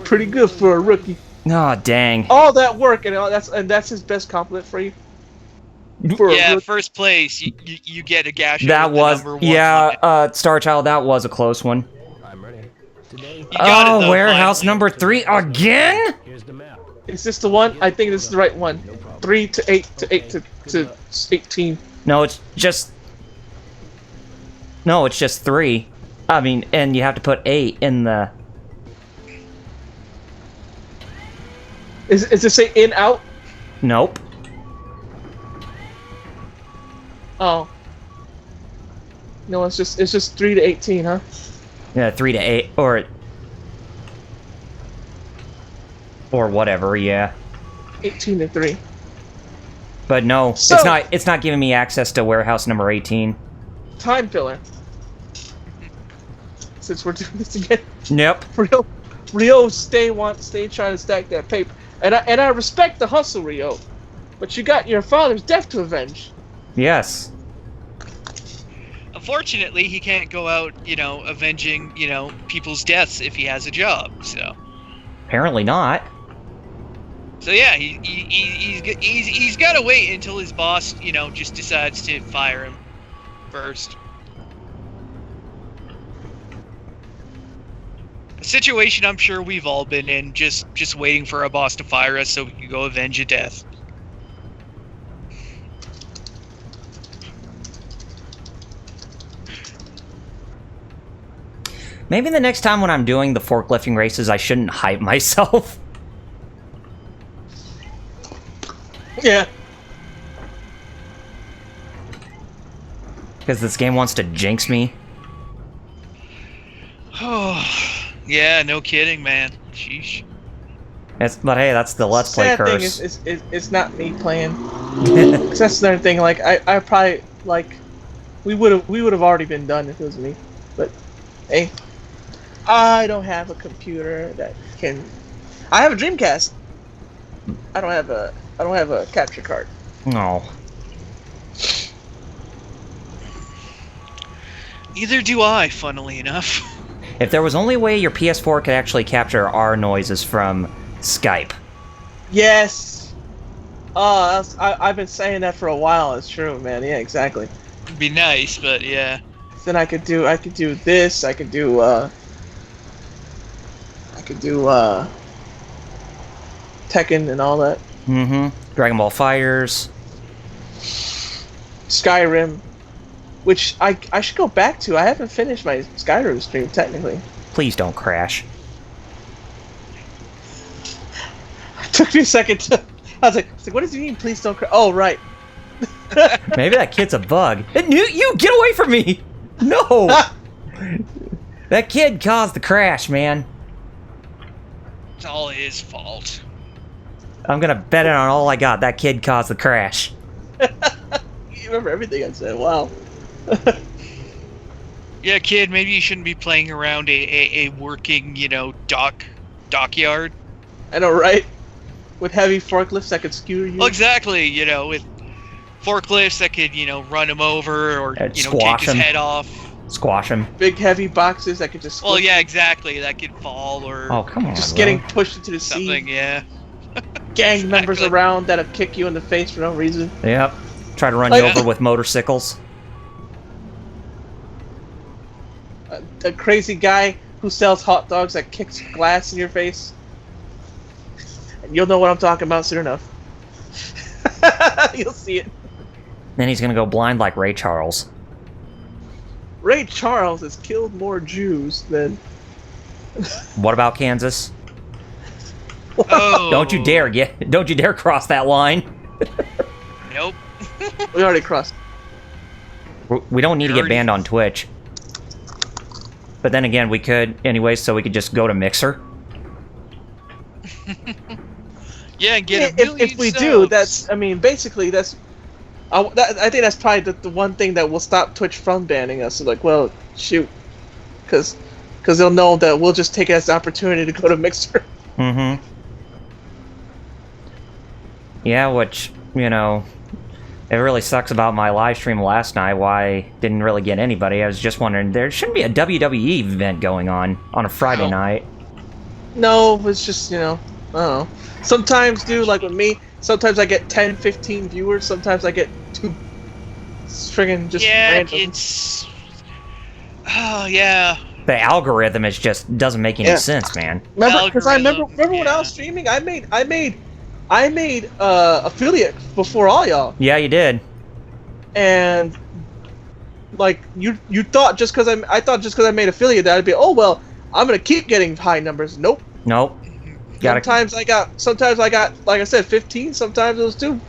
Pretty good for a rookie. Oh dang. All that work and that's his best compliment for you. For a Yeah, rookie. first place. You get a gash. That with the was number 1 on it. Star Child. That was a close one. I'm ready. Today, You got it, Oh, though, warehouse finally. number 3 again? here's the map. Is this the one? I think this is the right one. 3 to 8 to 8 to 18. No, it's just. No, it's just 3. I mean, and you have to put 8 in the. Is this say in out? Nope. Oh. No, it's just 3 to 18, huh? Yeah, 3 to 8 or whatever. Yeah. 18 to 3. But no, So- it's not giving me access to warehouse number 18. Time filler. Since we're doing this again, Nope. Rio stay trying to stack that paper, and I respect the hustle, Rio, but you got your father's death to avenge. Yes. Unfortunately, he can't go out, avenging, people's deaths if he has a job. So Apparently not. yeah, he's got to wait until his boss, just decides to fire him first. A situation I'm sure we've all been in, just waiting for a boss to fire us so we can go avenge a death. Maybe the next time when I'm doing the forklifting races, I shouldn't hype myself. Yeah. Because this game wants to jinx me. Oh, yeah, no kidding, man. Sheesh. But hey, that's the Let's Play Sad curse. thing is, it's not me playing. 'Cause that's another thing. Like I probably like we would have already been done if it was me. But hey, I don't have a computer that can. I have a Dreamcast. I don't have a capture card. No. Neither do I, funnily enough. If there was only a way your PS4 could actually capture our noises from Skype. Yes. Oh, I've been saying that for a while. It's true, man. Yeah, exactly. It'd be nice, but yeah. Then I could do this. I could do Tekken and all that. Mm-hmm. Dragon Ball Fighters. Skyrim, which I should go back to. I haven't finished my Skyrim stream technically. Please don't crash. It took me a second to. I was like, what does he mean? Please don't crash. Oh, right. Maybe that kid's a bug. You get away from me! No! That kid caused the crash, man. It's all his fault. I'm gonna bet it on all I got. That kid caused the crash. You remember everything I said. Wow. Yeah, kid, maybe you shouldn't be playing around a working, dockyard. I know, right? With heavy forklifts that could skewer you. Well, exactly, with forklifts that could, run him over or, And kick squash his him. head off. Squash him. Big heavy boxes that could just. Well, flip, yeah, exactly. That could fall or Oh, come on. Just bro. getting pushed into the something, sea. yeah. Gang members Exactly. around that'll kick you in the face for no reason. Yep. Try to run Like- you over with motorcycles. A crazy guy who sells hot dogs that kicks glass in your face. And you'll know what I'm talking about soon enough. You'll see it. Then he's gonna go blind like Ray Charles. Ray Charles has killed more Jews than... What about Kansas? Oh. Don't you dare cross that line. Nope. We already crossed. We don't need to get banned on Twitch. But then again, we could anyway, so we could just go to Mixer. Yeah, and get a million if we subs. do, that's... I mean, basically, that's... I think that's probably the one thing that will stop Twitch from banning us. So like, well, shoot. Because they'll know that we'll just take it as an opportunity to go to Mixer. Mm-hmm. Yeah, which, you know, it really sucks about my live stream last night, why I didn't really get anybody. I was just wondering, there shouldn't be a WWE event going on a Friday night. No, it's just, you know, I don't know. Sometimes, dude, like with me, sometimes I get 10, 15 viewers, sometimes I get 2. It's friggin' just random. It's... Oh, yeah. The algorithm just doesn't make any sense, man. Remember, because I remember Algorithm, when I was streaming, I made affiliate before all y'all. Yeah, you did. And like you thought just because I made affiliate that I'd be, oh well, I'm gonna keep getting high numbers. Nope. Sometimes I got like I said 15. Sometimes it was 2.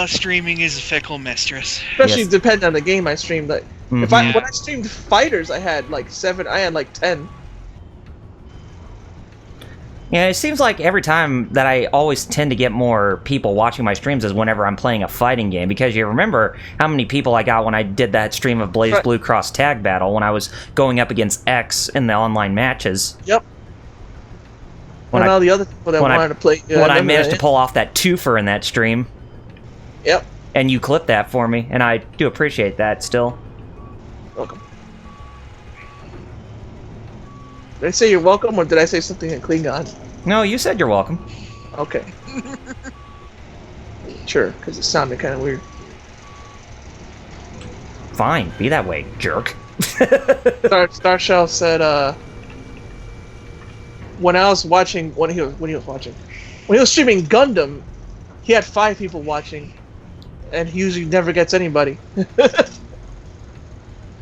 Streaming is a fickle mistress. Especially depending on the game I streamed. Like when Mm-hmm. I streamed fighters, I had like 7. I had like 10. Yeah, it seems like every time that I always tend to get more people watching my streams is whenever I'm playing a fighting game, because you remember how many people I got when I did that stream of Blaze Blue Cross Tag Battle when I was going up against X in the online matches. Yep. When all the other people that wanted to play... when I managed to pull off that twofer in that stream. Yep. And you clipped that for me, and I do appreciate that still. Welcome. Did I say you're welcome, or did I say something in Klingon? No, you said you're welcome. Okay. Sure, because it sounded kind of weird. Fine, be that way, jerk. Starshell said, when I was watching, when he was streaming Gundam, he had 5 people watching, and he usually never gets anybody.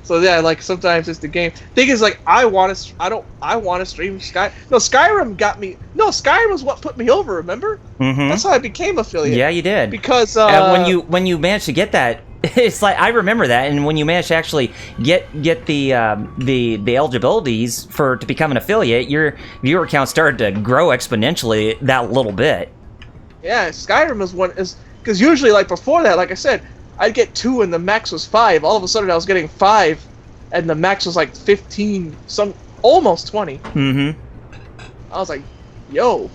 So yeah, like sometimes it's the game. Thing is, like I want to stream Sky. No, Skyrim got me. No, Skyrim was what put me over. Remember? Mm-hmm. That's how I became affiliate. Yeah, you did. Because when you managed to get that, it's like I remember that. And when you managed to actually get the eligibilities to become an affiliate, your viewer count started to grow exponentially that little bit. Yeah, Skyrim is because usually like before that, like I said, I'd get 2 and the max was 5. All of a sudden I was getting 5 and the max was like 15, almost 20. Mm-hmm. I was like, yo.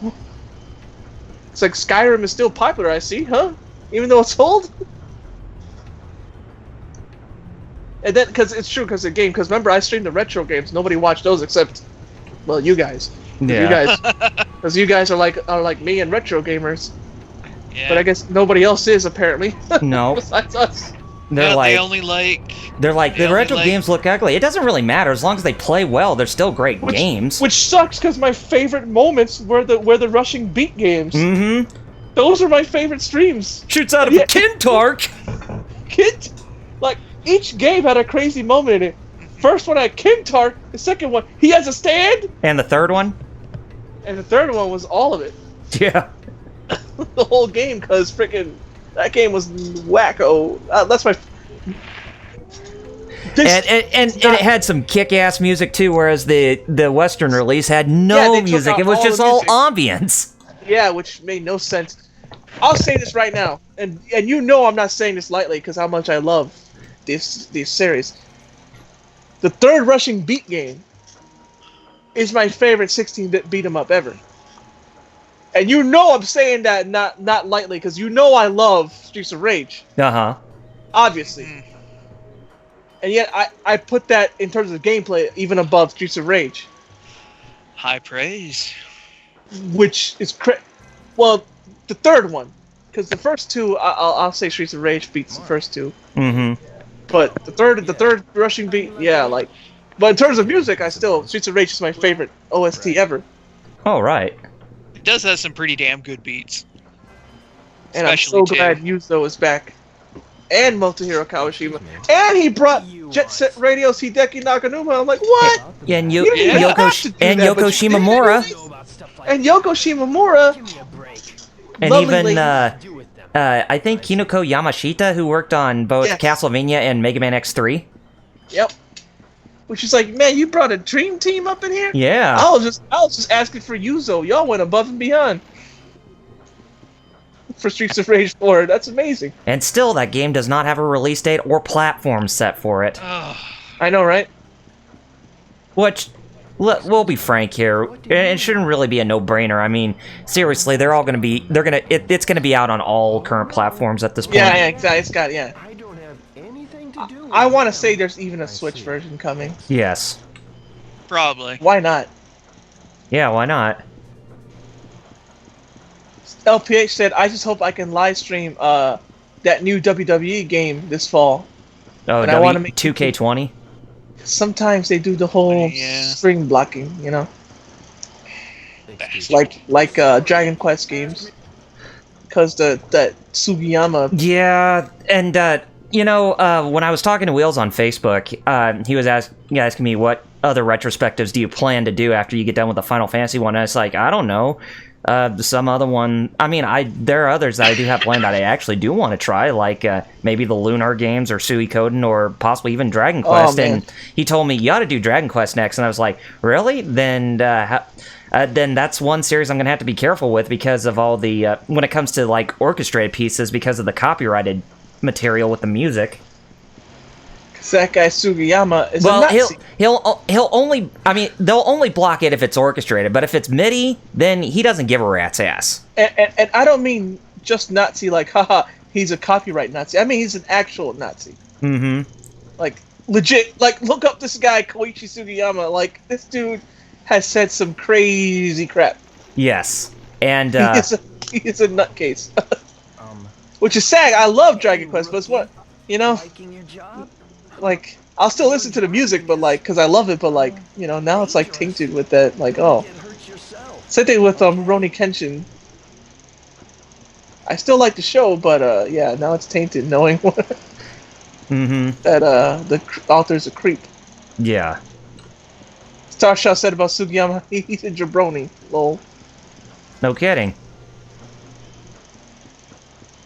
It's like Skyrim is still popular, I see, huh? Even though it's old? And then, because it's true, because the game, because remember I streamed the retro games, nobody watched those except, well, you guys. Yeah. Because you guys are like me and retro gamers. Yeah. But I guess nobody else is, apparently. No. Besides us. They're like the retro games look ugly. It doesn't really matter as long as they play well. They're still great games. Which sucks because my favorite moments were the rushing beat games. Mm-hmm. Those are my favorite streams. Shoots out of a Kintark. Like each game had a crazy moment in it. First one had Kintark. The second one he has a stand. And the third one. And the third one was all of it. Yeah. The whole game, because freaking that game was wacko. That's my. And it had some kick-ass music too, whereas the Western release had no music. It was just all ambience. Yeah, which made no sense. I'll say this right now, and you know I'm not saying this lightly because how much I love this series. The third rushing beat game is my favorite 16-bit beat 'em up ever. And you know I'm saying that not lightly, because you know I love Streets of Rage. Uh-huh. Obviously. And yet I put that, in terms of gameplay, even above Streets of Rage. High praise. Which is well, the third one. Because the first 2, I'll say Streets of Rage beats the first 2. Mm-hmm. But the third rushing beat, yeah, like... But in terms of music, Streets of Rage is my favorite OST ever. Oh, right. It does have some pretty damn good beats. And I'm so glad Yuzo is back. And Motohiro Kawashima. And he brought Jet Set Radio's Hideki Nakanuma. I'm like, what? Yeah, and You didn't even have to do that, Yoko but you did. Shimomura. And Yoko Shimomura. And Lovely even, lady. I think Kinoko Yamashita, who worked on both Yes. Castlevania and Mega Man X3. Yep. Which is like, man, you brought a dream team up in here? Yeah. I was just asking for Yuzo. Y'all went above and beyond. For Streets of Rage 4. That's amazing. And still, that game does not have a release date or platform set for it. I know, right? Which, we'll be frank here, it shouldn't really be a no-brainer. I mean, seriously, it's gonna be out on all current platforms at this point. Yeah, exactly. It's got, yeah. I don't have anything to do I want to say there's even a Switch version coming. Yes. Probably. Why not? Yeah, why not? LPH said, I just hope I can live stream that new WWE game this fall. Oh, And I wanna make 2K20? Sometimes they do the whole Yeah. string blocking, you know? Like Dragon Quest games. Because that Sugiyama... Yeah, and, when I was talking to Wheels on Facebook, he was asking me what other retrospectives do you plan to do after you get done with the Final Fantasy one, and I was like, I don't know. Some other one. I mean, there are others that I do have planned that I actually do want to try, like maybe the Lunar games or Suikoden or possibly even Dragon Quest. And he told me you ought to do Dragon Quest next, and I was like, really? Then that's one series I'm gonna have to be careful with because of all the when it comes to like orchestrated pieces because of the copyrighted material with the music. That guy Sugiyama is a Nazi. He'll only, I mean, they'll only block it if it's orchestrated, but if it's MIDI, then he doesn't give a rat's ass. And I don't mean just Nazi like, haha, he's a copyright Nazi. I mean he's an actual Nazi. Mm-hmm. Like, legit, like, look up this guy, Koichi Sugiyama. Like, this dude has said some crazy crap. Yes. And, he is a nutcase. Which is sad. I love Dragon Quest, but it's what, you know? Like, I'll still listen to the music, but like, because I love it, but like, you know, now it's like tainted with that, like, oh. Same thing with Rurouni Kenshin. I still like the show, but yeah, now it's tainted knowing that the author's a creep. Yeah. Starshaw said about Sugiyama, he's a jabroni. Lol. No kidding.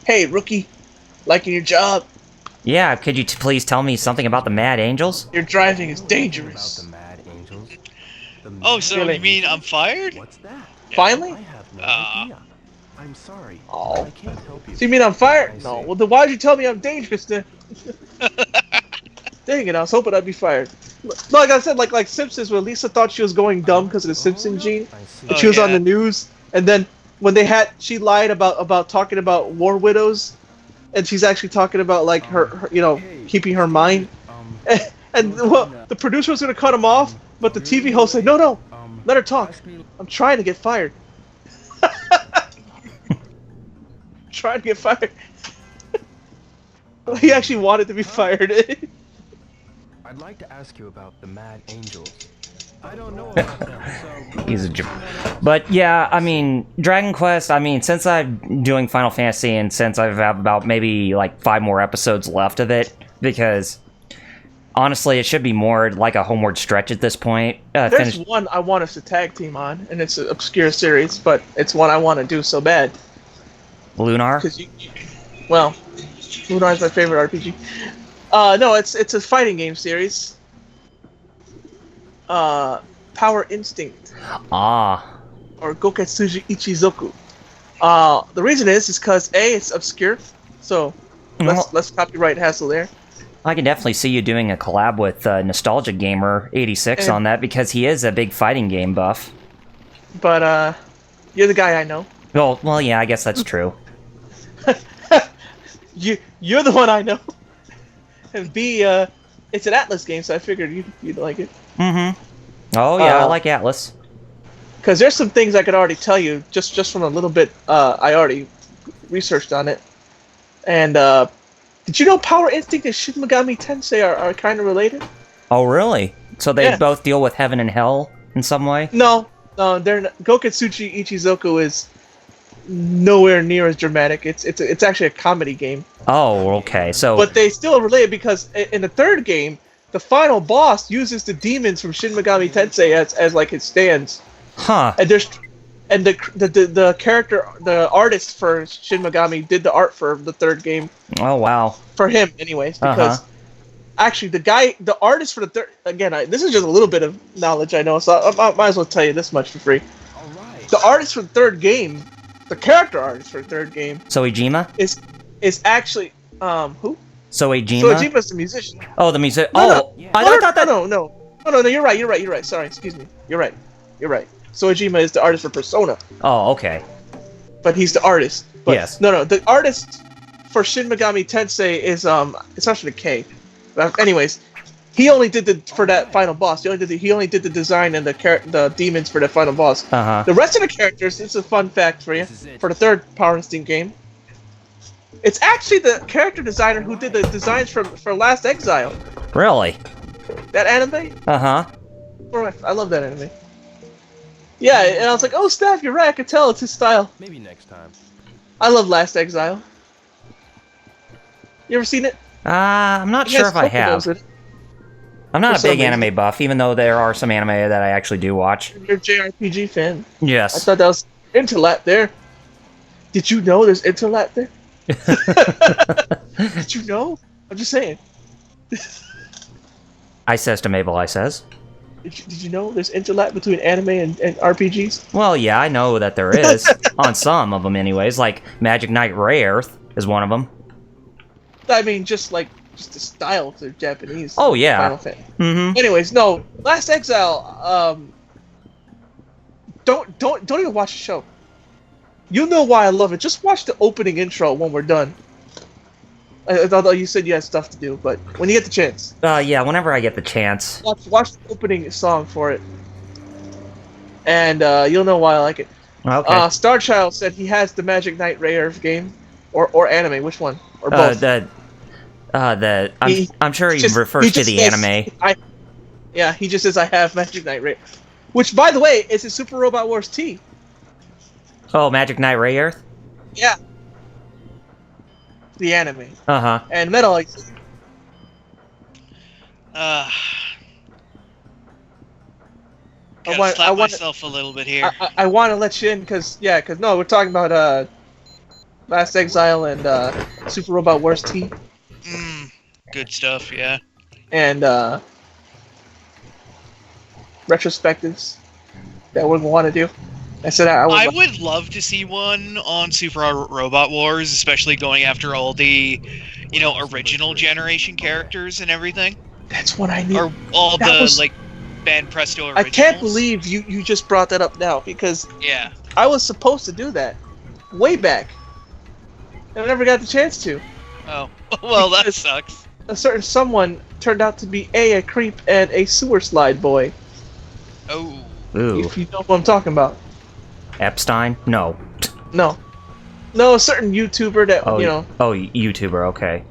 Hey, rookie, liking your job? Yeah, could you please tell me something about the Mad Angels? Your driving is dangerous. About the Mad Angels. Oh, so Really? you mean I'm fired? What's that? Finally? I have no idea. I'm sorry. Oh. I can't help you. So you mean I'm fired? I No. see. Well, then why'd you tell me I'm dangerous then? Dang it, I was hoping I'd be fired. Like I said, like Simpsons, where Lisa thought she was going dumb because of the Simpson gene, I see. and she was on yeah. the news, and then when she lied about talking about war widows, and she's actually talking about like her you know, keeping her mind, and well, the producer was gonna cut him off, but the TV host said, no, let her talk. I'm trying to get fired. Trying to get fired. He actually wanted to be fired. I'd like to ask you about the Mad Angels. I don't know about them, so... He's a But yeah, I mean, Dragon Quest, I mean, since I'm doing Final Fantasy and since I've have about maybe like 5 more episodes left of it, because honestly, it should be more like a homeward stretch at this point. There's one I want us to tag team on, and it's an obscure series, but it's one I want to do so bad. Lunar? Because well, Lunar is my favorite RPG. No, it's a fighting game series. Power Instinct. Ah. Or Goketsuji Ichizoku. The reason is because A, it's obscure, so less copyright hassle there. I can definitely see you doing a collab with Nostalgia Gamer 86 on that because he is a big fighting game buff. But you're the guy I know. Well, yeah, I guess that's true. You're the one I know. And B, it's an Atlas game, so I figured you'd like it. Mm-hmm. Oh, yeah, I like Atlas. Because there's some things I could already tell you, just from a little bit I already researched on it. And, did you know Power Instinct and Shin Megami Tensei are kind of related? Oh, really? So they both deal with heaven and hell in some way? No. Goketsuchi Ichizoku is nowhere near as dramatic. It's actually a comedy game. Oh, okay. So, But they still relate because in the third game, the final boss uses the demons from Shin Megami Tensei as like his stands. huh? And the character, the artist for Shin Megami did the art for the third game Oh, wow. for him, anyways. Because actually, the artist for the third, again, this is just a little bit of knowledge I know, so I might as well tell you this much for free. All right. The artist for the third game, the character artist for the third game, Soejima? is actually who? Soejima? Soejima's the musician. Oh, the music. No, Oh, no. I thought that. No. You're right. Sorry, excuse me. You're right. Soejima is the artist for Persona, Oh, okay. but he's the artist. But Yes. No, the artist for Shin Megami Tensei is it starts with a K. But anyways, he only did for that final boss. He only did the design and the demons for the final boss. The rest of the characters, it's a fun fact for you. For the third Power Instinct game, it's actually the character designer who did the designs for Last Exile. Really? That anime? Uh-huh. I love that anime. Yeah, and I was like, oh, Steph, you're right. I could tell it's his style. Maybe next time. I love Last Exile. You ever seen it? I'm not It sure has if I have. Kokodos in it. I'm not for a some big reason. anime buff, even though there are some anime that I actually do watch. You're a JRPG fan. I Yes. thought that was interlap there. Did you know there's interlap there? Did you know? I'm just saying. I says to Mabel, I says. Did you know there's interlap between anime and RPGs? Well, yeah, I know that there is. On some of them, anyways. Like Magic Knight Rayearth is one of them. I mean, just the style of the Japanese. Oh, yeah. Final Fantasy. Mm-hmm. Anyways, no, Last Exile. Don't even watch the show. You'll know why I love it. Just watch the opening intro when we're done. Although you said you had stuff to do, but when you get the chance, Yeah, whenever I get the chance. watch the opening song for it, and you'll know why I like it. Okay. Starchild said he has the Magic Knight Rayearth game, or anime. Which one? Or both? I'm sure he refers to just the says, anime. Yeah, he just says I have Magic Knight Rayearth, which, by the way, is a Super Robot Wars T. Oh, Magic Knight Rayearth? Yeah. The anime. Uh-huh. And Metal Gear. Gotta slap myself a little bit here. I want to let you in because no, we're talking about Last Exile and Super Robot Wars T. Good stuff, yeah. And retrospectives that we're gonna want to do. I said I would love to see one on Super Robot Wars, especially going after all the, original generation characters and everything. That's what I need. Or all Band Presto originals. I can't believe you just brought that up now because Yeah. I was supposed to do that way back, and I never got the chance to. Oh, well, that Because sucks. A certain someone turned out to be a creep and a sewer slide boy. Oh. Ooh. If you know what I'm talking about. Epstein? No. No, a certain YouTuber that Oh, Oh, YouTuber, okay.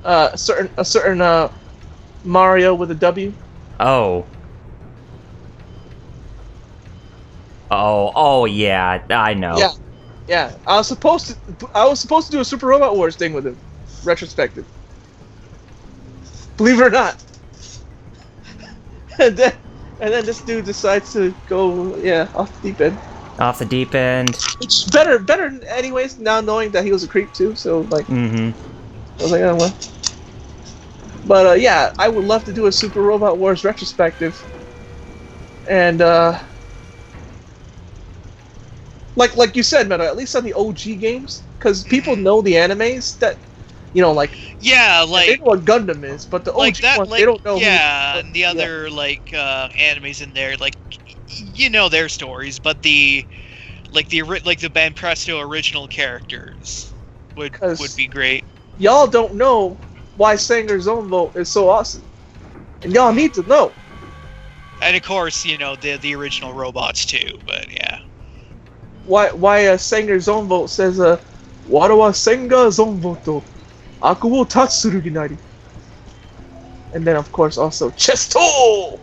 a certain Mario with a W. Oh. Oh, yeah, I know. Yeah. I was supposed to do a Super Robot Wars thing with him, retrospective. Believe it or not. and then this dude decides to go off the deep end. Off the deep end. It's better anyways now knowing that he was a creep too. So like, I was like, oh well. But I would love to do a Super Robot Wars retrospective. And like you said, Meta, at least on the OG games, because people know the animes that, Yeah, they know what Gundam is, but the OG ones they don't know. Yeah, and the other animes in there, their stories, but the Band Presto original characters would be great. Y'all don't know why Sanger's Own Vote is so awesome, and y'all need to know. And of course, the original robots too. But yeah. Why Sanger's Own Vote says "Wara wa Senga's Own Vote, aku wo tatsuru ginari." And then of course also Chesto.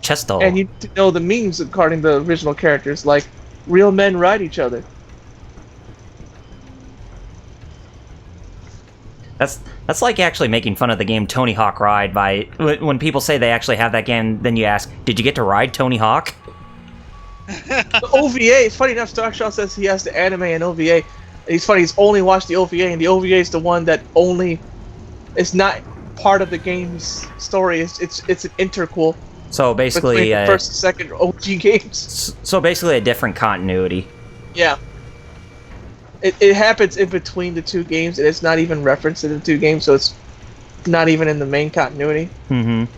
Chesto. And you know the memes regarding the original characters, like real men ride each other. That's like actually making fun of the game Tony Hawk Ride by when people say they actually have that game. Then you ask, did you get to ride Tony Hawk? The OVA. Funny enough, Starshaw says he has the anime and OVA. And he's funny. He's only watched the OVA, and the OVA is the one that only is not part of the game's story. It's an interquel. So basically, between the first and second OG games. So basically, a different continuity. Yeah. It happens in between the two games, and it's not even referenced in the two games, so it's not even in the main continuity. Mm-hmm.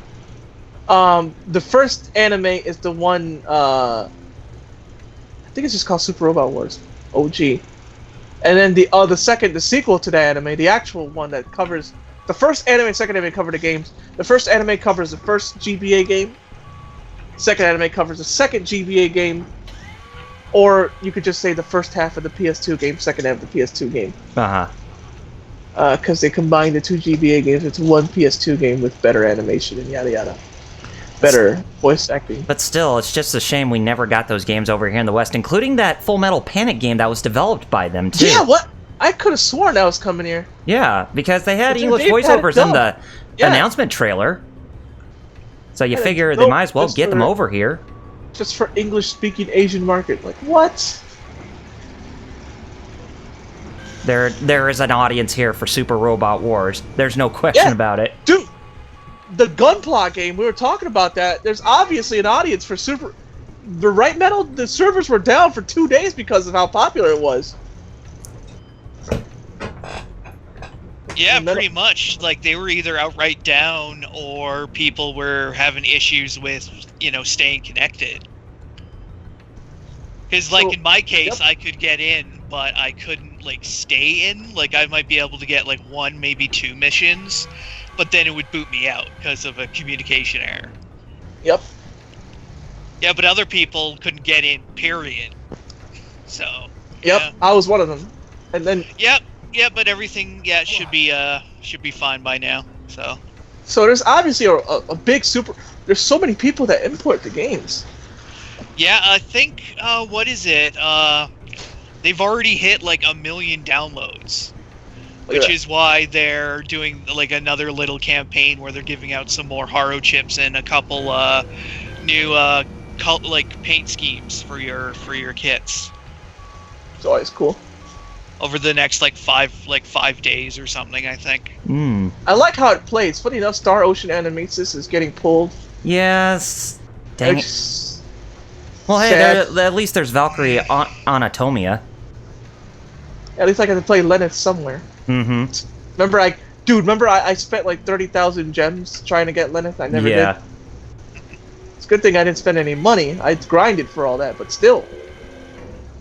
The first anime is the one, I think it's just called Super Robot Wars, OG. And then the sequel to the anime, the actual one that covers the first anime and second anime cover the games. The first anime covers the first GBA game. Second anime covers the second GBA game. Or you could just say the first half of the PS2 game, second half of the PS2 game. Uh-huh. Because they combined the two GBA games into one PS2 game with better animation and yada yada. Better voice acting. But still, it's just a shame we never got those games over here in the West, including that Full Metal Panic game that was developed by them, too. Yeah, what? I could have sworn that was coming here. Yeah, because they had But English they had it voiceovers in the Yeah. announcement trailer. So you Yeah, figure they nope, might as well just get them for- over here. Just for English-speaking Asian market. Like, what? There is an audience here for Super Robot Wars. There's no question Yeah. about it. Dude, the Gunpla game, we were talking about that. There's obviously an audience for Super... The Right Metal, the servers were down for 2 days because of how popular it was. Yeah, Metal- pretty much. Like, they were either outright down or people were having issues with, staying connected. Because, like, So, in my case, yep. I could get in, but I couldn't, like, stay in. Like, I might be able to get, like, 1, maybe 2 missions, but then it would boot me out because of a communication error. Yep. Yeah, but other people couldn't get in, period. So, Yep, yeah. I was one of them. And then... Yeah, but everything, should be fine by now. So there's obviously a big super... There's so many people that import the games. yeah, I think what is it? They've already hit like 1 million downloads, Look at which that. is why they're doing like another little campaign where they're giving out some more Haro chips and a couple new paint schemes for your kits It's always cool. over the next 5 days or something, I think. I like how it plays. Funny enough, Star Ocean Animatrix is getting pulled. Yes. Dang it. It's Well, hey, sad. at least there's Valkyrie Anatomia. At least I got to play Lenneth somewhere. Mm-hmm. Remember I spent like 30,000 gems trying to get Lenneth? I never Yeah. did. It's a good thing I didn't spend any money. I grinded for all that, but still.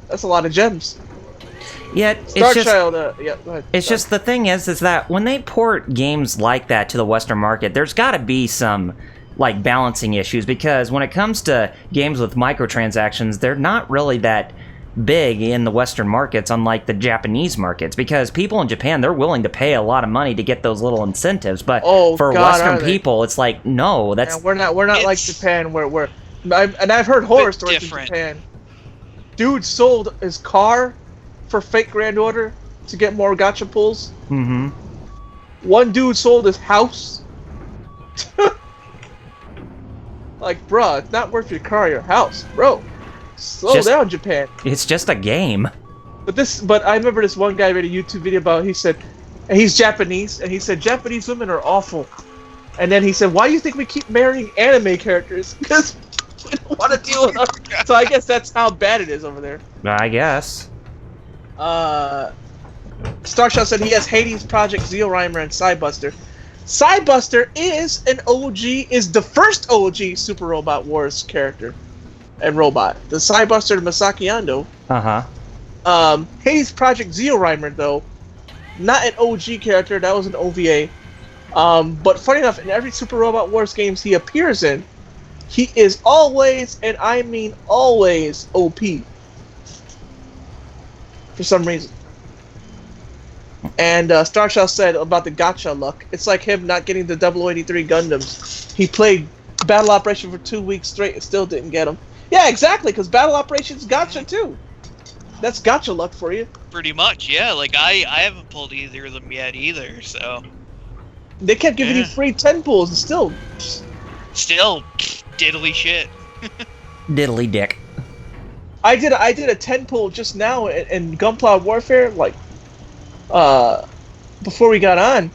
That's a lot of gems. Yeah, it's Star just... Child, yeah, go ahead. It's just the thing is that when they port games like that to the Western market, there's got to be some like balancing issues, because when it comes to games with microtransactions, they're not really that big in the Western markets, unlike the Japanese markets, because people in Japan, they're willing to pay a lot of money to get those little incentives, but for God, Western are they? people, it's like, no, that's... Yeah, we're not like It's- Japan where and I've heard horror bit stories different. in Japan. Dude sold his car for fake granddaughter to get more gacha pulls. Mm-hmm. One dude sold his house. Like, bruh, it's not worth your car or your house, bro. Slow down, Japan. It's just a game. But I remember this one guy made a YouTube video about. He said, and he's Japanese, and he said Japanese women are awful. And then he said, why do you think we keep marrying anime characters? Because we don't want to deal with them. So I guess that's how bad it is over there. I guess. Starshot said he has Hades, Project Zeolrimer, and Cybuster. Cybuster is the first OG Super Robot Wars character and robot. The Cybuster to Masaki Ando. Uh-huh. Hades Project Zeolrimer, though, not an OG character, that was an OVA. But funny enough, in every Super Robot Wars games he appears in, he is always, and I mean always, OP. For some reason. And Starshell said about the gacha luck, it's like him not getting the 0083 Gundams. He played battle operation for 2 weeks straight and still didn't get him. Yeah, exactly, because battle operations gotcha too. That's gotcha luck for you. Pretty much, yeah. Like, I haven't pulled either of them yet either, so... They kept giving you free 10 pulls and still... Still, diddly shit. Diddly dick. I did a 10 pull just now in Gunpla Warfare, like, before we got on.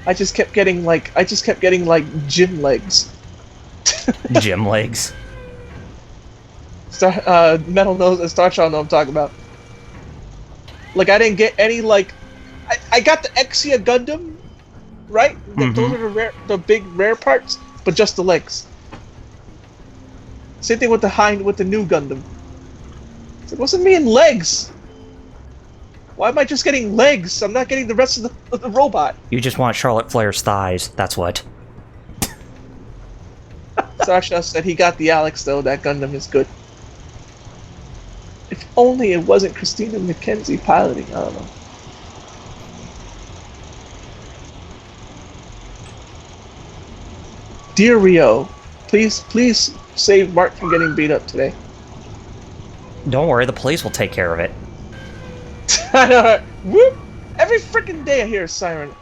I just kept getting like gym legs. Gym legs. Metal knows, Star Child know what I'm talking about. Like, I didn't get any, like, I got the Exia Gundam, right? Those are the big rare parts, but just the legs. Same thing with the new Gundam. It wasn't me in legs. Why am I just getting legs? I'm not getting the rest of the robot. You just want Charlotte Flair's thighs. That's what. Sasha said he got the Alex though. That Gundam is good. If only it wasn't Christina McKenzie piloting. I don't know. Dear Rio, please save Mark from getting beat up today. Don't worry, the police will take care of it. I know. Whoop! Every freaking day I hear a siren,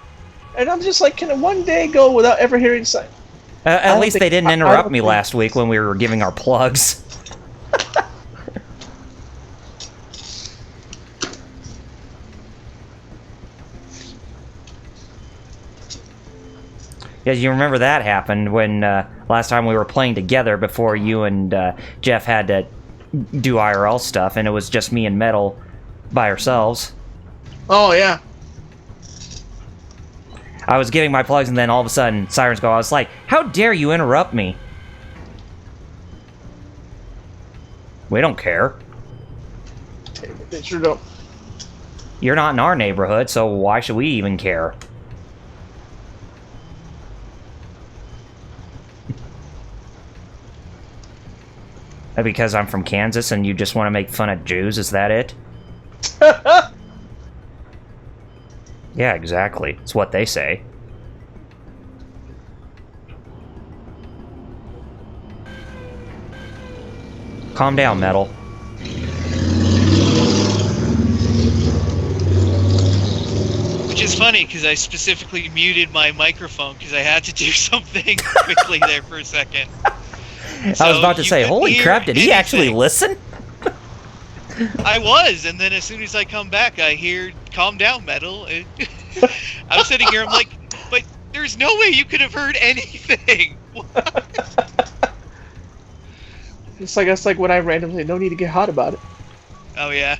and I'm just like, can one day go without ever hearing a siren? At least they didn't interrupt me last week when we were giving our plugs. Yeah, you remember that happened when last time we were playing together before you and Jeff had to do IRL stuff, and it was just me and Metal by ourselves. Oh, yeah. I was giving my plugs, and then all of a sudden, sirens go. I was like, how dare you interrupt me? We don't care. They sure don't. You're not in our neighborhood, so why should we even care? Because I'm from Kansas and you just want to make fun of Jews, is that it? Yeah, exactly. It's what they say. Calm down, Metal. Which is funny, because I specifically muted my microphone because I had to do something quickly there for a second. I was about to say, holy crap, did he actually listen? I was, and then as soon as I come back, I hear, calm down, Metal. I'm sitting here, I'm like, but there's no way you could have heard anything. It's like when I randomly, no need to get hot about it. Oh, yeah.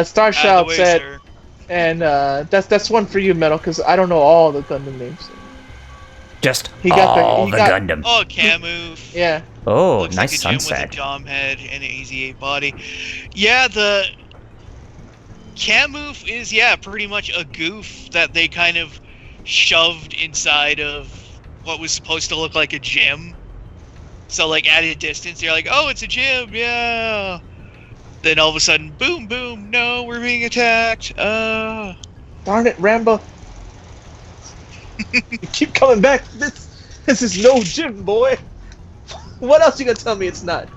Star Child said, sir. and that's one for you, Metal, because I don't know all the Gundam names. Just he got the Gundam. Oh, Camus. Yeah. Oh, Looks nice like a sunset. Gym with a dom head and an EZ8 body. Yeah, the Camus is, pretty much a goof that they kind of shoved inside of what was supposed to look like a gym. So, like, at a distance, you're like, oh, it's a gym, yeah. Then all of a sudden, boom, boom, no, we're being attacked. Darn it, Rambo. You keep coming back. This is no gym, boy. What else you gonna tell me it's not?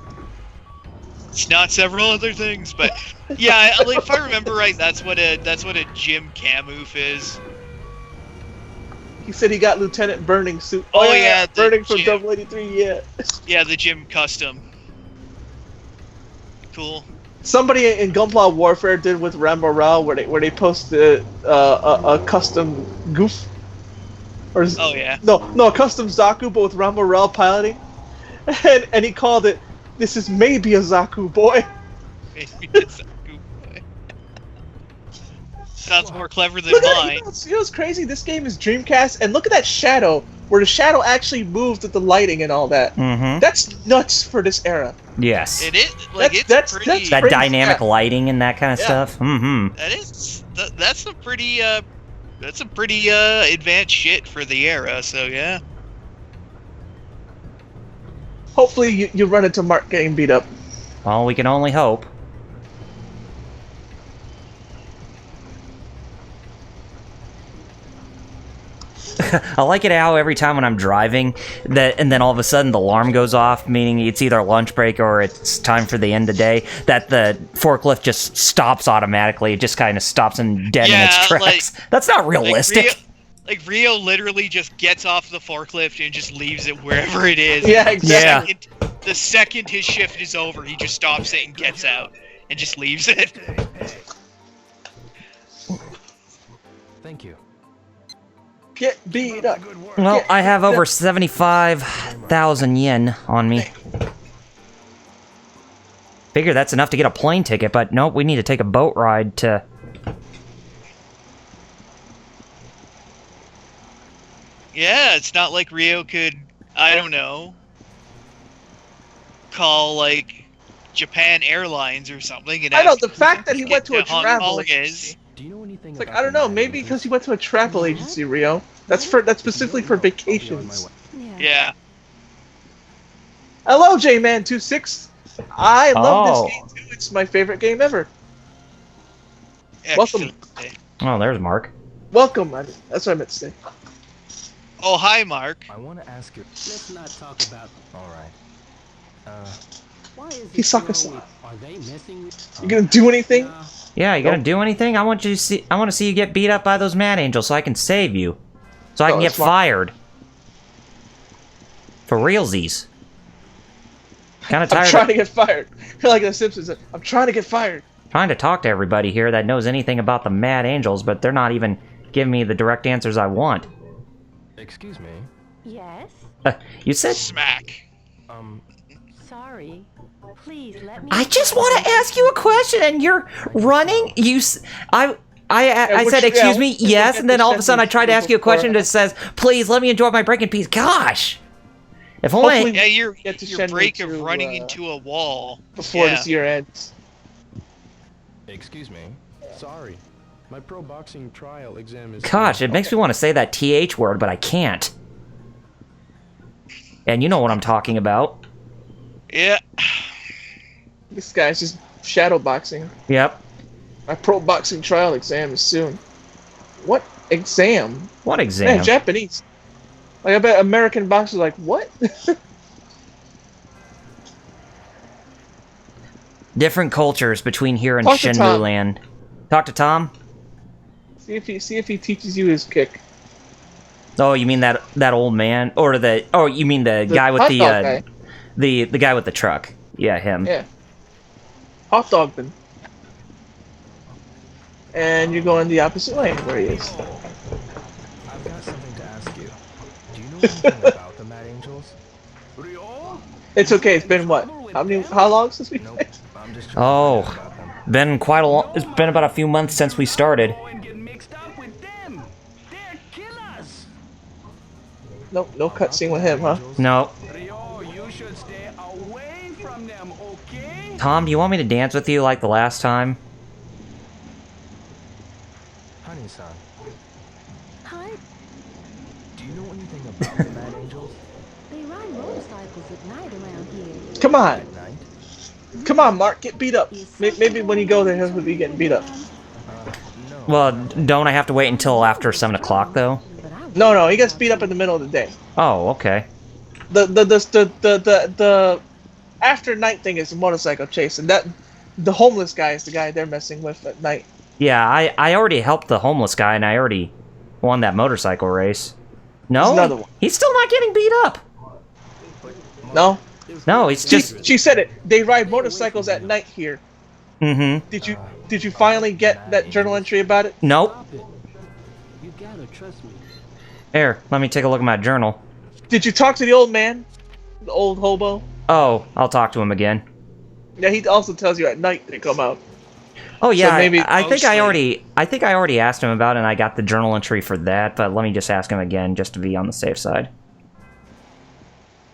It's not several other things, but yeah, like, if I remember right, that's what a gym Camus is. He said he got Lieutenant Burning suit. Oh yeah, Burning from Double 83. Yeah. Yeah, the gym custom. Cool. Somebody in Gunpla Warfare did with Rambo Rao where they posted a custom goof. Or, oh yeah. No, a custom Zaku, but with Rambo Rao piloting, and he called it, "This is maybe a Zaku boy." Maybe a Zaku boy. Sounds more clever than mine. You know what's crazy? This game is Dreamcast, and look at that shadow, where the shadow actually moves with the lighting and all that. Mm-hmm. That's nuts for this era. Yes. It is. Like, That's pretty. That dynamic lighting and that kind of stuff. Mm-hmm. That's a pretty. That's a pretty advanced shit for the era. So yeah. Hopefully you run into Mark getting beat up. Well, we can only hope. I like it how every time when I'm driving, and then all of a sudden the alarm goes off, meaning it's either a lunch break or it's time for the end of the day, that the forklift just stops automatically. It just kind of stops and dead in its tracks. That's not realistic. Rio literally just gets off the forklift and just leaves it wherever it is. Yeah, exactly. The second his shift is over, he just stops it and gets out and just leaves it. Thank you. Get beat up. Well, I have over 75,000 yen on me. Figure that's enough to get a plane ticket, but nope, we need to take a boat ride to... Yeah, it's not like Rio could, I don't know, call, like, Japan Airlines or something. And I know, the fact that he went to a travel is. agency. Do you know anything It's like, about I don't know, maybe because he went to a travel agency, Rio. That's specifically for vacations. Yeah. Hello, J-Man26. I love Oh. this game, too. It's my favorite game ever. Welcome. Oh, there's Mark. Welcome. That's what I meant to say. Oh, hi, Mark. I want to ask you. Let's not talk about. All right. Why is Hisaka-san. Are they messing with? You gonna do anything? Yeah, you gonna do anything? I want you to see. I want to see you get beat up by those mad angels so I can save you, so I can get fired. For realsies. Kind of tired. I'm trying to get fired. Feel like the Simpsons. I'm trying to get fired. Trying to talk to everybody here that knows anything about the mad angels, but they're not even giving me the direct answers I want. Excuse me. Yes? You said... Smack. Sorry. Please let me... I just want to ask you a question, and you're running? I said, excuse me, yes, and then all of a sudden I tried to ask you a question that says, please let me enjoy my break in peace. Gosh! If only... Yeah, your Shenmue break of 2, running into a wall. Before this year ends. Excuse me. Sorry. My pro boxing trial exam is... Gosh, it makes me want to say that TH word, but I can't. And you know what I'm talking about. Yeah. This guy's just shadow boxing. Yep. My pro boxing trial exam is soon. What exam? What exam? Man, Japanese. Like, I bet American boxers are like, what? Different cultures between here and Talk to Shenmue Tom. Land. Talk to Tom? See if he teaches you his kick. Oh, you mean that old man? Or the... Oh, you mean the guy with hot the... dog guy. The guy with the truck. Yeah, him. Yeah. Hot dog bin. And you're going the opposite lane where he is. I've got something to ask you. Do you know anything about the Mad Angels? It's okay, it's been what? How long since we Nope. played? I'm just trying to find out about them. Been quite a long... It's been about a few months since we started. And get mixed up with them. They're killers. Nope, no cutscene with him, huh? No. Rio, you should stay away from them, okay? Tom, do you want me to dance with you like the last time? Honey-san, Hi. do you know anything about the Mad Angels? They ride motorcycles at night around here. Come on. At night? Come on, Mark, get beat up. Maybe when you go there, he'll be getting beat up. No. Well, don't I have to wait until after 7 o'clock, though? But I No, he gets beat up in the middle of the day. Oh, okay. The after night thing is a motorcycle chase, and that the homeless guy is the guy they're messing with at night. Yeah, I already helped the homeless guy, and I already won that motorcycle race. No? There's another one. He's still not getting beat up. No, No, it's just... she said it. They ride motorcycles at night here. Mm-hmm. Did you finally get that journal entry about it? Nope. Stop it. You gotta trust me. Here, let me take a look at my journal. Did you talk to the old man, the old hobo? Oh, I'll talk to him again. Yeah, he also tells you at night they come out. Oh yeah, So maybe I think I mostly- already asked him about it, and I got the journal entry for that. But let me just ask him again, just to be on the safe side.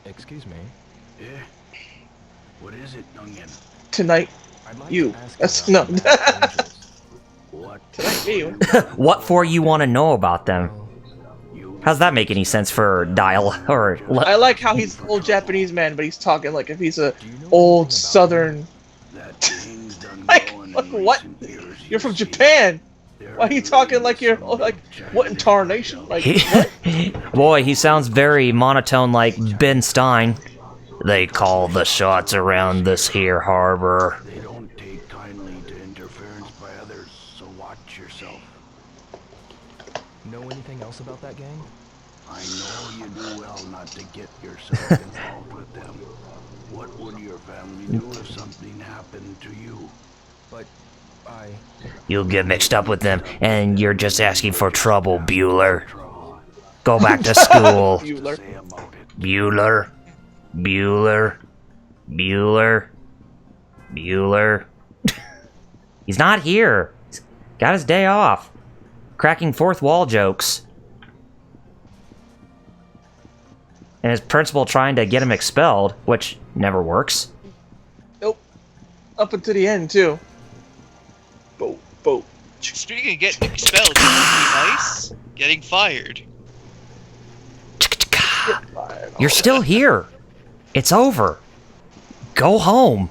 Excuse me. Yeah. What is it, youngin? Tonight, I'd like You. to ask That's- about no. the Mad Angels. What? tonight me. What for you want to know about them? You How's that make any sense for dial or? I like how he's an old Japanese man, but he's talking like if he's a Do you know old anything about Southern. that thing's done Like, going like in what? recent years, You're from you see. Japan. Why are you talking like you're like what in tarnation? Like what? Boy, he sounds very monotone like Ben Stein. They call the shots around this here harbor. They don't take kindly to interference by others, so watch yourself. Know anything else about that gang? I know you do well not to get yourself involved with them. What would your family do if something happened to you? But You'll get mixed up with them, and you're just asking for trouble, Bueller. Go back to school. Bueller. Say about it. Bueller. Bueller. Bueller. Bueller. He's not here. He's got his day off. Cracking fourth wall jokes. And his principal trying to get him expelled, which never works. Nope. Up until the end too. Boom, boom. Speaking of getting expelled, you know what'd be nice? Getting fired. You're still here. It's over. Go home.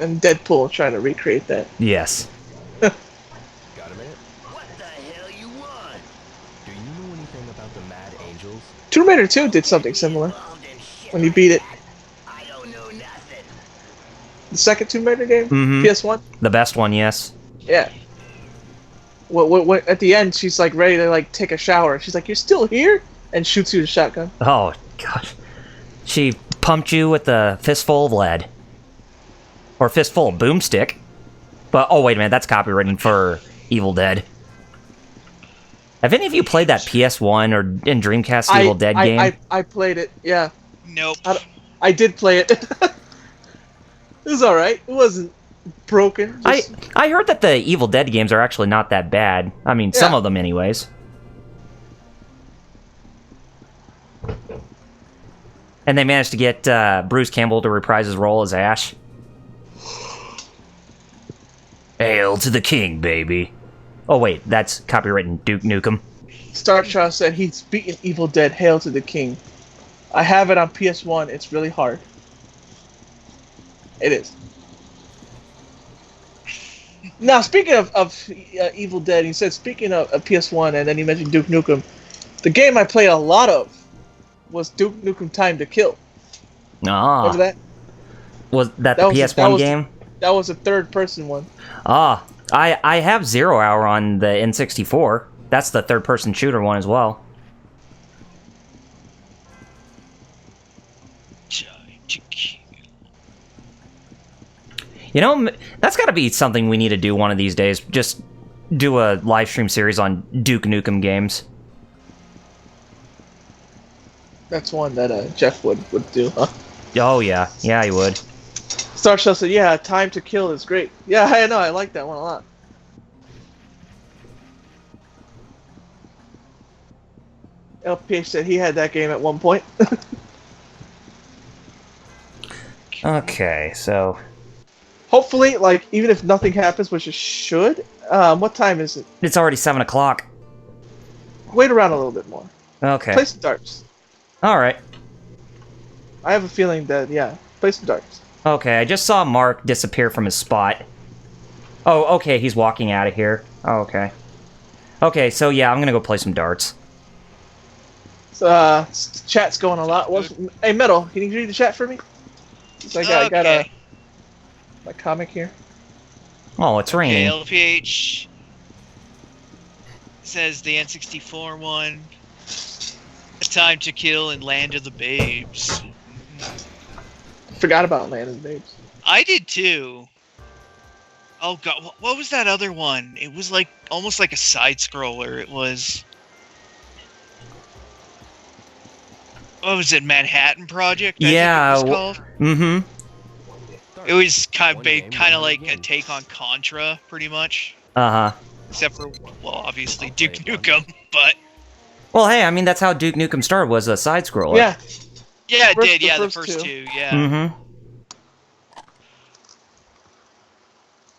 And Deadpool trying to recreate that. Yes. got a minute? What the hell you want? Do you know anything about the Mad Angels? Tomb Raider 2 did something similar when you beat it. I don't know nothing. The second Tomb Raider game, Mhm. PS1. The best one, yes. Yeah. What, at the end, she's like ready to like take a shower. She's like, "You're still here," and shoots you with a shotgun. Oh, God. She pumped you with a fistful of lead. Or fistful of boomstick. But, oh, wait a minute, that's copywritten for Evil Dead. Have any of you played that PS1 or in Dreamcast Evil Dead game? I played it. Yeah, Nope. I did play it. It was all right. It wasn't broken. Just, I heard that the Evil Dead games are actually not that bad. I mean, some Yeah. of them anyways. And they managed to get Bruce Campbell to reprise his role as Ash. Hail to the king, baby. Oh wait, that's copywritten Duke Nukem. Starchild said he's beaten Evil Dead. Hail to the king. I have it on PS1. It's really hard. It is. Now, speaking of Evil Dead, he said, speaking of PS1, and then he mentioned Duke Nukem. The game I played a lot of was Duke Nukem Time to Kill. Ah. Remember that? Was that the PS1 game? That was a third-person one. Ah. I have 0 Hour on the N64. That's the third-person shooter one as well. You know, that's got to be something we need to do one of these days. Just do a live stream series on Duke Nukem games. That's one that Jeff would do, huh? Oh, yeah. Yeah, he would. Starshell said, yeah, Time to Kill is great. Yeah, I know, I like that one a lot. LPH said he had that game at one point. Okay, so... Hopefully, like, even if nothing happens, which it should, what time is it? It's already 7 o'clock. Wait around a little bit more. Okay. Play some darts. Alright. I have a feeling that, yeah, play some darts. Okay, I just saw Mark disappear from his spot. Oh, okay, he's walking out of here. Oh, okay. Okay, so yeah, I'm gonna go play some darts. So, chat's going a lot. Hey, Metal, can you read the chat for me? So I got my comic here. Oh, it's raining. LPH says the N64 one. A Time to Kill and Land of the Babes. Forgot about Land of the Babes. I did too. Oh god, what was that other one? It was like almost like a side scroller. It was. What was it? Manhattan Project? I think it was called. Mm-hmm. It was kind of like a take on Contra, pretty much. Uh-huh. Except for, well, obviously Duke Nukem, but Well, hey, I mean, that's how Duke Nukem started, was a side-scroller. Yeah. yeah, it First- did. the Yeah, the first first two. two. Yeah. Mm-hmm.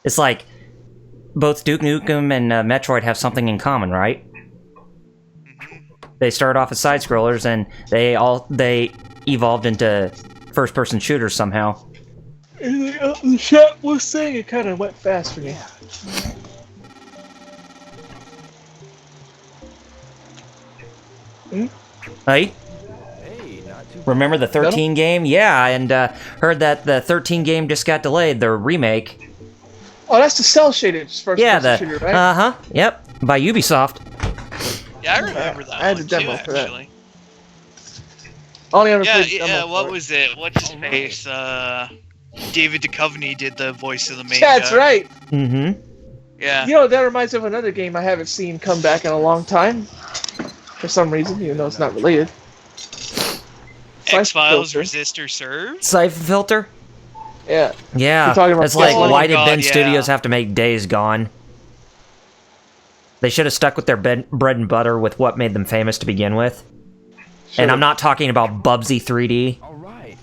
It's like, both Duke Nukem and Metroid have something in common, right? They started off as side-scrollers, and they evolved into first-person shooters somehow. The chat was saying it kind of went fast for me. Hey, Hey, not too remember the 13 game? Yeah, and heard that the 13 game just got delayed, the remake. Oh, that's the cell shaded first Yeah, person shooter, right? uh-huh, yep, by Ubisoft. Yeah, I remember that I had one a demo too, for that. actually. Only ever Yeah, played the yeah. demo What for it. was it? What's his face? David Duchovny did the voice of the main Yeah, that's guy. right. Mm-hmm. Yeah. You know, that reminds me of another game I haven't seen come back in a long time. For some reason, even though it's not related. X-Files, Filter. Resist or Serve? Siphon Filter? Yeah. Yeah, You're talking about it's like, Yes, why oh did God, Ben yeah. Studios have to make Days Gone? They should have stuck with their bread and butter with what made them famous to begin with. And I'm not talking about Bubsy 3D. All right.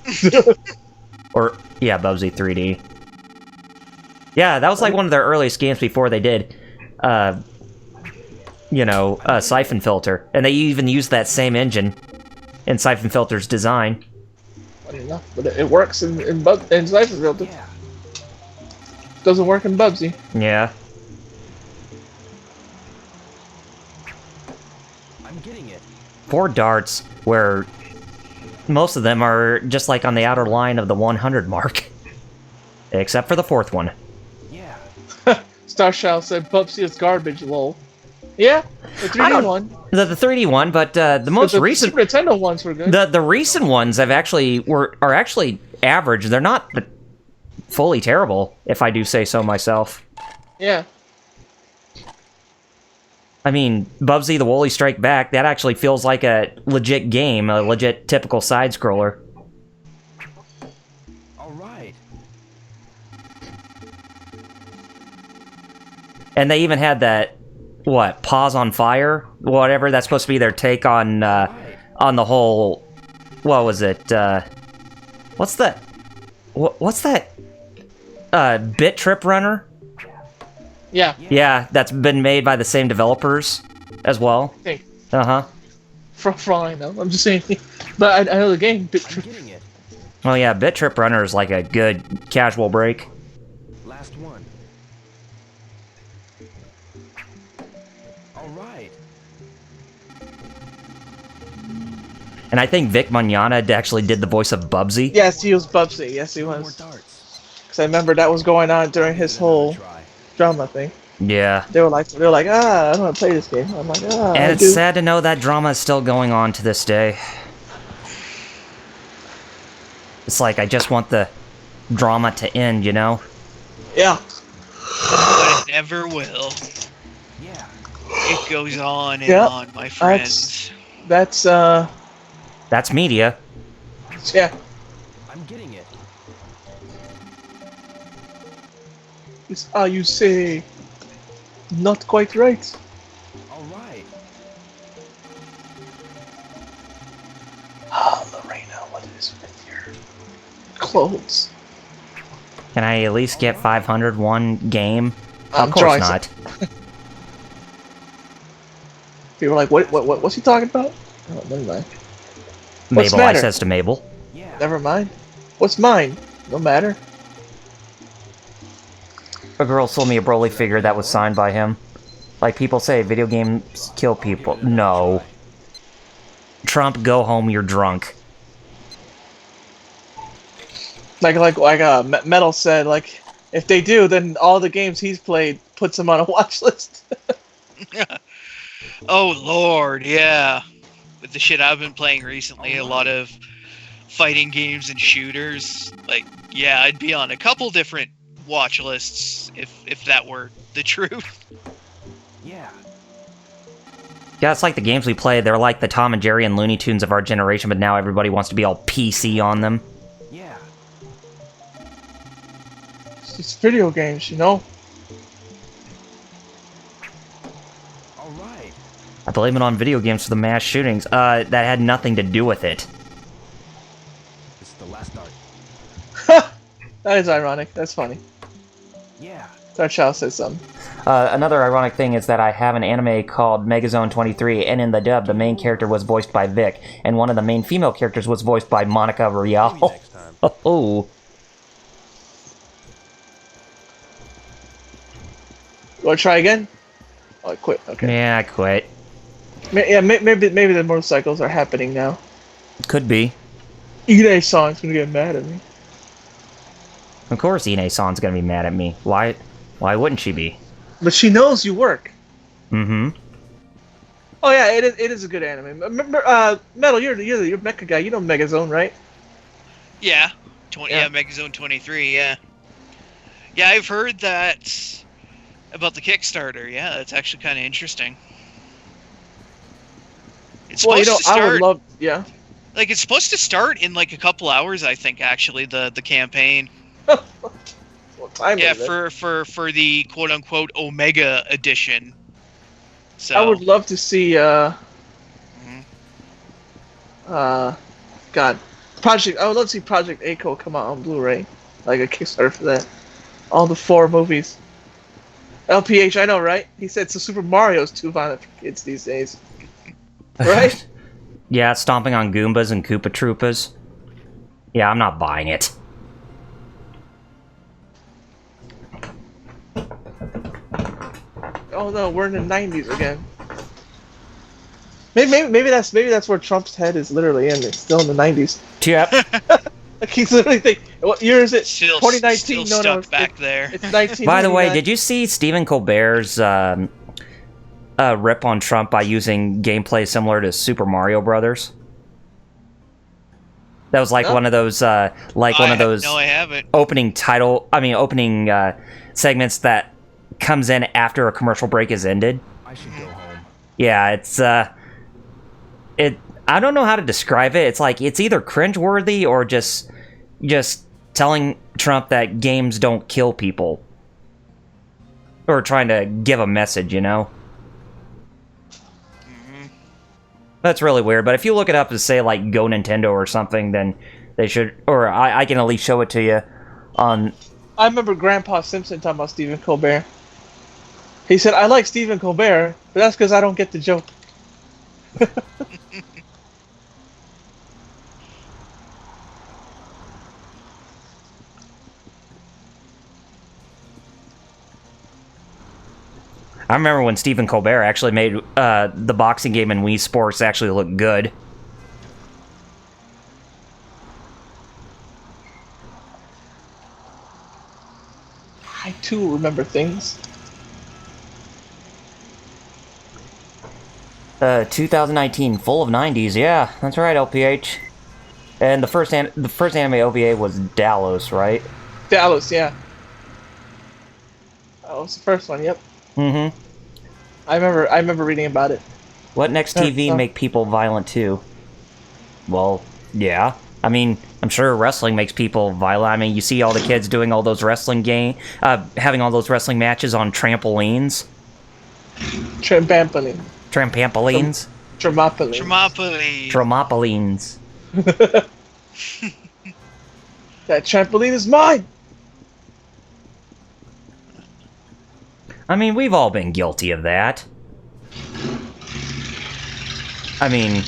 Or, yeah, Bubsy 3D. Yeah, that was like one of their earliest games before they did, Siphon Filter. And they even used that same engine in Siphon Filter's design. Funny enough, but it works in Siphon Filter. Yeah. Doesn't work in Bubsy. Yeah. I'm getting it. 4 darts, where most of them are just like on the outer line of the 100 mark. Except for the 4th one. Yeah. Starshield said Bubsy is garbage, lol. Yeah, the 3D one. The 3D one, but the most the recent... Super Nintendo ones were good. The recent ones are actually average. They're not fully terrible, if I do say so myself. Yeah. I mean, Bubsy the Woolly Strike Back, that actually feels like a legit game, a legit typical side-scroller. All right. And they even had that, Paws on Fire? Whatever, that's supposed to be their take on the whole... What was it? What's that? Bit Trip Runner? Yeah. Yeah, that's been made by the same developers as well. I think. Uh-huh. For all I know. I'm just saying. But I know the game. I'm getting it. Well, yeah, Bit Trip Runner is like a good casual break. Last one. All right. And I think Vic Mignogna actually did the voice of Bubsy. Yes, he was Bubsy. Yes, he More was. darts. Because I remember that was going on during his whole Try. drama thing. Yeah. They were like, I don't want to play this game. I'm like, And I it's do. sad to know that drama is still going on to this day. It's like, I just want the drama to end, you know? Yeah. But it never will. Yeah. It goes on and Yep. on, my friends. That's That's media. yeah. I'm getting it. It's how you say not quite right. All right. Ah, Lorena, what is with your clothes? Can I at least get 500 one game? I'm Of course drawing not. People were like, what's he talking about? Oh, never mind. What's the Mabel, I matter? says to Mabel. Yeah. Never mind. What's mine? No matter. A girl sold me a Broly figure that was signed by him. Like people say, video games kill people. No. Trump, go home, you're drunk. Like Metal said, like if they do, then all the games he's played puts him on a watch list. Oh lord, yeah. With the shit I've been playing recently, a lot of fighting games and shooters. Like, yeah, I'd be on a couple different watch lists if that were the truth. Yeah. Yeah, it's like the games we play, they're like the Tom and Jerry and Looney Tunes of our generation, but now everybody wants to be all PC on them. Yeah. It's video games, you know. All right. I blame it on video games for the mass shootings. That had nothing to do with it. This is the last dart. That is ironic. That's funny. Yeah. Our child said something. Another ironic thing is that I have an anime called Megazone 23, and in the dub, the main character was voiced by Vic, and one of the main female characters was voiced by Monica Rial. Maybe next time. Oh. You want to try again? Oh, I quit. Okay. Yeah, I quit. Yeah, maybe the motorcycles are happening now. Could be. Ine-san's gonna get mad at me. Of course, Ine-san's gonna be mad at me. Why wouldn't she be? But she knows you work. Mm-hmm. Oh yeah, it is a good anime. Remember, Metal, you're Mecha guy. You know Megazone, right? Yeah. Yeah, Megazone 23, yeah. Yeah, I've heard that about the Kickstarter. Yeah, that's actually kind of interesting. It's supposed to start, I would love, yeah. Like, it's supposed to start in, like, a couple hours, I think, actually, the campaign. What time yeah, is it? for the quote-unquote Omega Edition. So I would love to see, God, Project. I would love to see Project A-ko come out on Blu-ray, like a Kickstarter for that. All the 4 movies. LPH, I know, right? He said so. Super Mario's too violent for kids these days, right? Yeah, stomping on Goombas and Koopa Troopas. Yeah, I'm not buying it. Oh no, we're in the 90s again. Maybe that's where Trump's head is literally in. It's still in the 90s. Yep. Like he's literally thinking, what year is it? Still 2019. Still No, stuck back there. It's 19. By the way, did you see Stephen Colbert's rip on Trump by using gameplay similar to Super Mario Brothers? That was like one of those, No, I haven't. opening segments that comes in after a commercial break is ended. I should go home. Yeah, it's I don't know how to describe it. It's like it's either cringeworthy or just telling Trump that games don't kill people, or trying to give a message, you know. That's really weird, but if you look it up and say, like, Go Nintendo or something, then they should... Or I can at least show it to you on... I remember Grandpa Simpson talking about Stephen Colbert. He said, I like Stephen Colbert, but that's because I don't get the joke. I remember when Stephen Colbert actually made the boxing game in Wii Sports actually look good. I too remember things. 2019, full of 90s. Yeah, that's right, LPH. And the first anime OVA was Dallas, right? Dallas, yeah. That was the first one. Yep. Mm-hmm. I remember reading about it. What next TV make people violent too? Well, yeah. I mean, I'm sure wrestling makes people violent. I mean, you see all the kids doing all those wrestling having all those wrestling matches on trampolines. Trampolines. Trampolines. Trampolines. That trampoline is mine. I mean, we've all been guilty of that. I mean,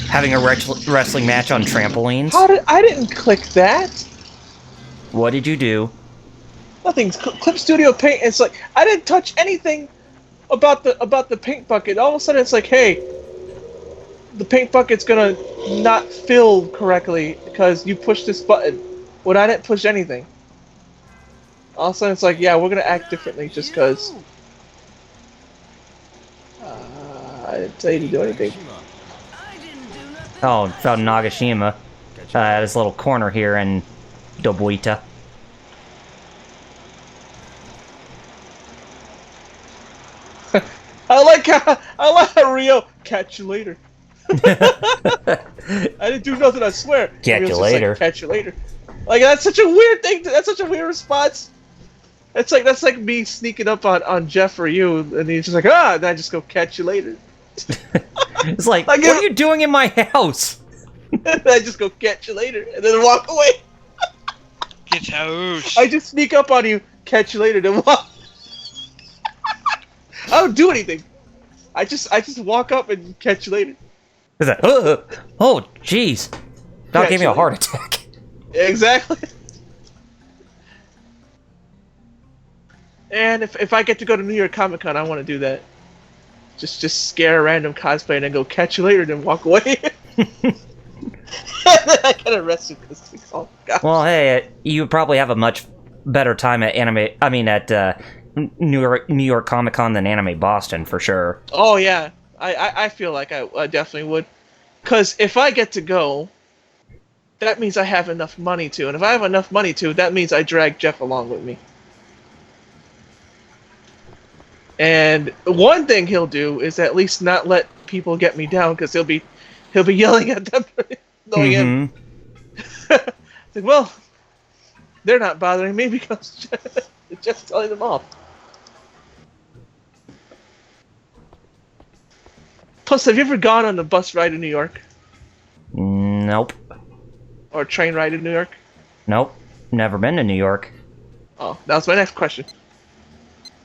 having a wrestling match on trampolines. I didn't click that. What did you do? Nothing. Clip Studio Paint. It's like I didn't touch anything about the paint bucket. All of a sudden, it's like, hey, the paint bucket's gonna not fill correctly because you pushed this button. When I didn't push anything. All of a sudden, it's like, yeah, we're gonna act differently just because. I didn't tell you to do anything. Oh, found Nagashima at his little corner here in Dobuita. I like how Rio. Catch you later. I didn't do nothing. I swear. Catch Rio's you just later. Like, catch you later. Like that's such a weird thing. That's such a weird response. That's like me sneaking up on Jeff or you, and he's just like, and I just go catch you later. It's like what are you doing in my house? And I just go catch you later, and then walk away. Get out. I just sneak up on you, catch you later, then walk. I don't do anything. I just walk up and catch you later. It's like, oh, jeez, that gave me a heart attack. Exactly. And if I get to go to New York Comic Con, I want to do that. Just scare a random cosplayer and then go catch you later, then walk away. And then I get arrested because oh gosh. Well, hey, you probably have a much better time at New York Comic Con than Anime Boston for sure. Oh yeah, I feel like I definitely would, because if I get to go, that means I have enough money to, and if I have enough money to, that means I drag Jeff along with me. And one thing he'll do is at least not let people get me down, because he'll be yelling at them, knowing him. It's like, well, they're not bothering me because Jeff's telling them off. Plus, have you ever gone on a bus ride in New York? Nope. Or a train ride in New York? Nope. Never been to New York. Oh, that was my next question.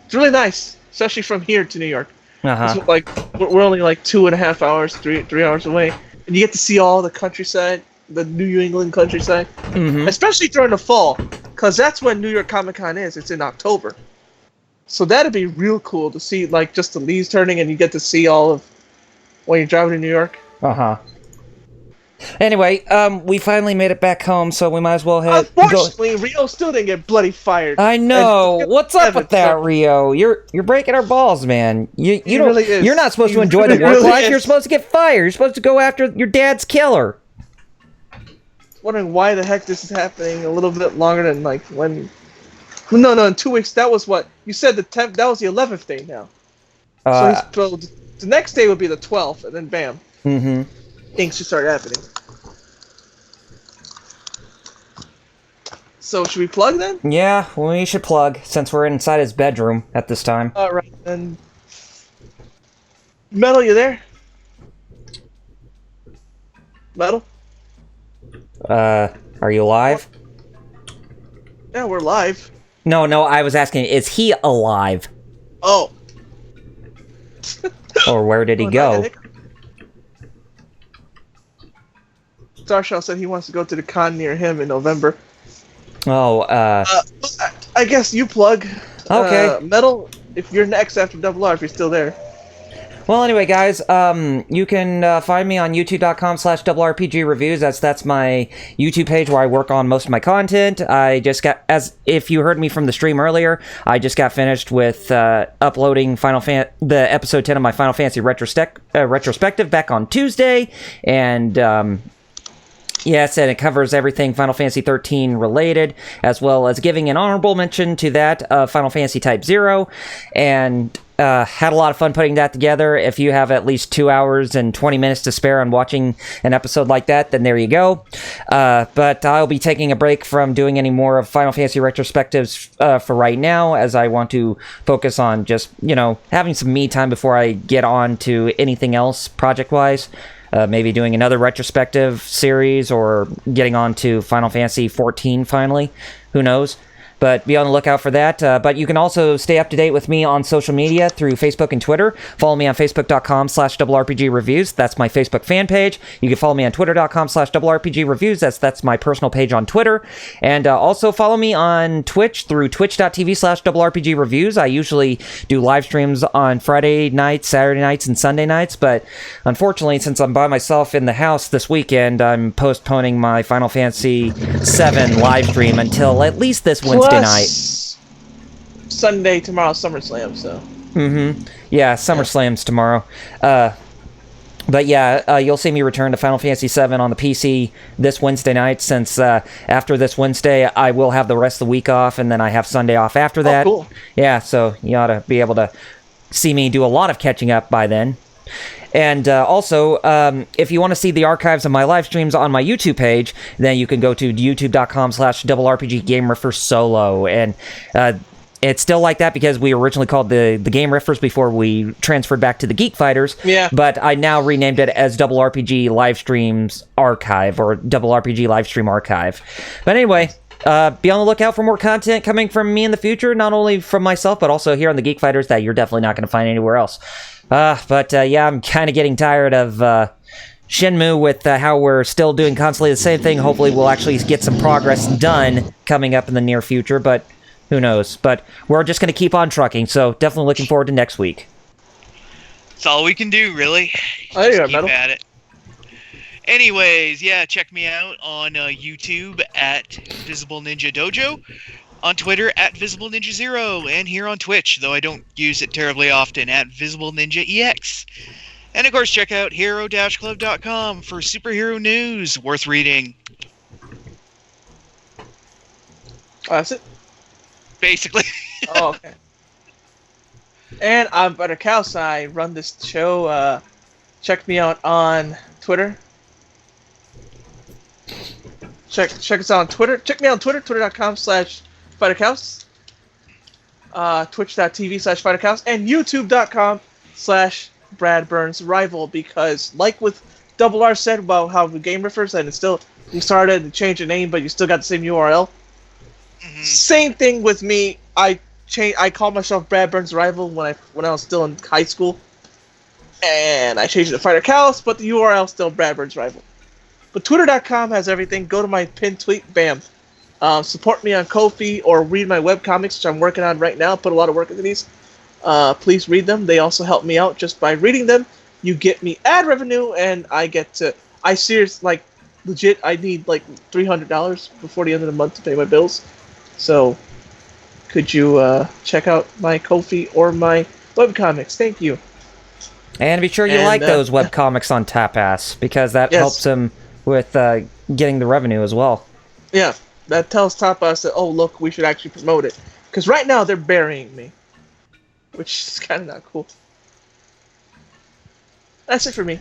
It's really nice, especially from here to New York. Uh-huh. It's like we're only like 2.5 hours, 3 hours away, and you get to see all the countryside, the New England countryside, especially during the fall, because that's when New York Comic Con is. It's in October, so that'd be real cool to see, like just the leaves turning, and you get to see all of when you're driving to New York. Uh-huh. Anyway, we finally made it back home, so we might as well Unfortunately, Rio still didn't get bloody fired. I know. What's up with that, Rio? You're breaking our balls, man. You don't. Really is. You're not supposed to enjoy the work life. You're supposed to get fired. You're supposed to go after your dad's killer. Wondering why the heck this is happening a little bit longer than like when. No, in 2 weeks. That was what you said. The 10th. That was the 11th day now. So the next day would be the 12th, and then bam. Things should start happening. So should we plug then? Yeah, we should plug since we're inside his bedroom at this time. All right then. Metal, you there? Metal? Are you alive? Yeah, we're live. No, I was asking, is he alive? Oh. Or where did he go? Starshell said he wants to go to the con near him in November. Oh, I guess you plug. Okay. Metal, if you're next after Double R, if you're still there. Well, anyway, guys, you can find me on youtube.com/RPGreviews. That's my YouTube page where I work on most of my content. If you heard me from the stream earlier, I just got finished with uploading the episode 10 of my Final Fantasy retrospective back on Tuesday, and yes, and it covers everything Final Fantasy 13 related, as well as giving an honorable mention to that Final Fantasy Type 0, and had a lot of fun putting that together. If you have at least 2 hours and 20 minutes to spare on watching an episode like that, then there you go. But I'll be taking a break from doing any more of Final Fantasy retrospectives for right now, as I want to focus on just, having some me time before I get on to anything else project-wise. Maybe doing another retrospective series, or getting on to Final Fantasy 14 finally. Who knows? But be on the lookout for that. But you can also stay up to date with me on social media through Facebook and Twitter. Follow me on Facebook.com/RPGreviews. That's my Facebook fan page. You can follow me on Twitter.com/RPGreviews. That's my personal page on Twitter. And also follow me on Twitch through Twitch.tv/RPGreviews. I usually do live streams on Friday nights, Saturday nights, and Sunday nights. But unfortunately, since I'm by myself in the house this weekend, I'm postponing my Final Fantasy VII live stream until at least this Wednesday night. Sunday, tomorrow, SummerSlam, so. Yeah, SummerSlam's tomorrow. But yeah, you'll see me return to Final Fantasy VII on the PC this Wednesday night, since after this Wednesday, I will have the rest of the week off, and then I have Sunday off after that. Oh, cool. Yeah, so you ought to be able to see me do a lot of catching up by then. And also, if you want to see the archives of my live streams on my YouTube page, then you can go to youtube.com/RPGGameRifferSolo. And it's still like that because we originally called the Game Riffers before we transferred back to the Geek Fighters. Yeah. But I now renamed it as Double RPG Live Streams Archive, or Double RPG Live Stream Archive. But anyway, be on the lookout for more content coming from me in the future, not only from myself, but also here on the Geek Fighters that you're definitely not going to find anywhere else. But yeah, I'm kind of getting tired of Shenmue with how we're still doing constantly the same thing. Hopefully we'll actually get some progress done coming up in the near future, but who knows. But we're just going to keep on trucking, so definitely looking forward to next week. That's all we can do, really. Oh, there you Just are, keep Metal. at it. Anyways, yeah, check me out on YouTube at Visible Ninja Dojo, on Twitter at Visible Ninja Zero, and here on Twitch, though I don't use it terribly often, at Visible Ninja EX. And of course, check out hero-club.com for superhero news worth reading. Oh, that's it? Basically. Oh, okay. And I'm Buttercouse. I run this show. Check me out on Twitter. Check us out on Twitter. Check me out on Twitter, twitter.com/Buttercouse. Twitch.tv/Buttercouse. And youtube.com/Brad Burns Rival. Because, like with Double R said about how the game refers, and it's still, you started and changed the name, but you still got the same URL. Mm-hmm. Same thing with me. I called myself Brad Burns Rival when I was still in high school, and I changed it to Fighter Callus, but the URL is still Brad Burns Rival. But Twitter.com has everything. Go to my pinned tweet, bam. Support me on Ko-fi or read my webcomics, which I'm working on right now. Put a lot of work into these. Please read them. They also help me out just by reading them. You get me ad revenue, and I get to. I seriously, like, legit. I need like $300 before the end of the month to pay my bills. So, could you check out my Ko-fi or my webcomics? Thank you. And be sure you like those webcomics on Tapass, because that helps him with getting the revenue as well. Yeah, that tells Tapass that, oh, look, we should actually promote it. Because right now they're burying me, which is kind of not cool. That's it for me.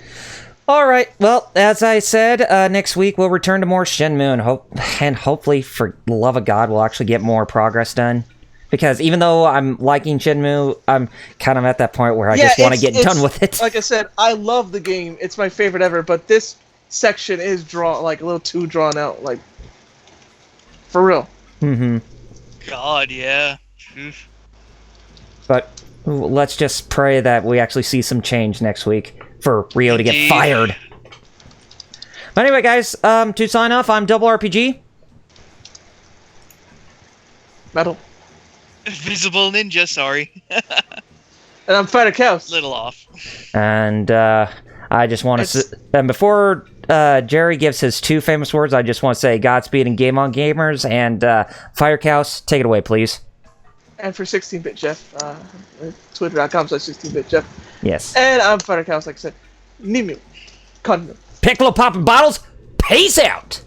All right. Well, as I said, next week we'll return to more Shenmue, and hopefully, for the love of God, we'll actually get more progress done. Because even though I'm liking Shenmue, I'm kind of at that point where I just want to get done with it. Like I said, I love the game. It's my favorite ever. But this section is a little too drawn out. Like, for real. Mm-hmm. God, yeah. Oof. But let's just pray that we actually see some change next week for Rio to get fired. But anyway, guys, to sign off, I'm Double RPG. Metal. Visible Ninja, sorry. And I'm Fighter Chaos. Little off. And I just want to... And before Jerry gives his two famous words, I just want to say Godspeed and Game On Gamers. And Fighter Chaos, take it away, please. And for 16-Bit Jeff, Twitter.com/16-Bit Jeff. Yes. And I'm Fighter Chaos, like I said. Nimu. Kondo. Piccolo popping bottles. Peace out.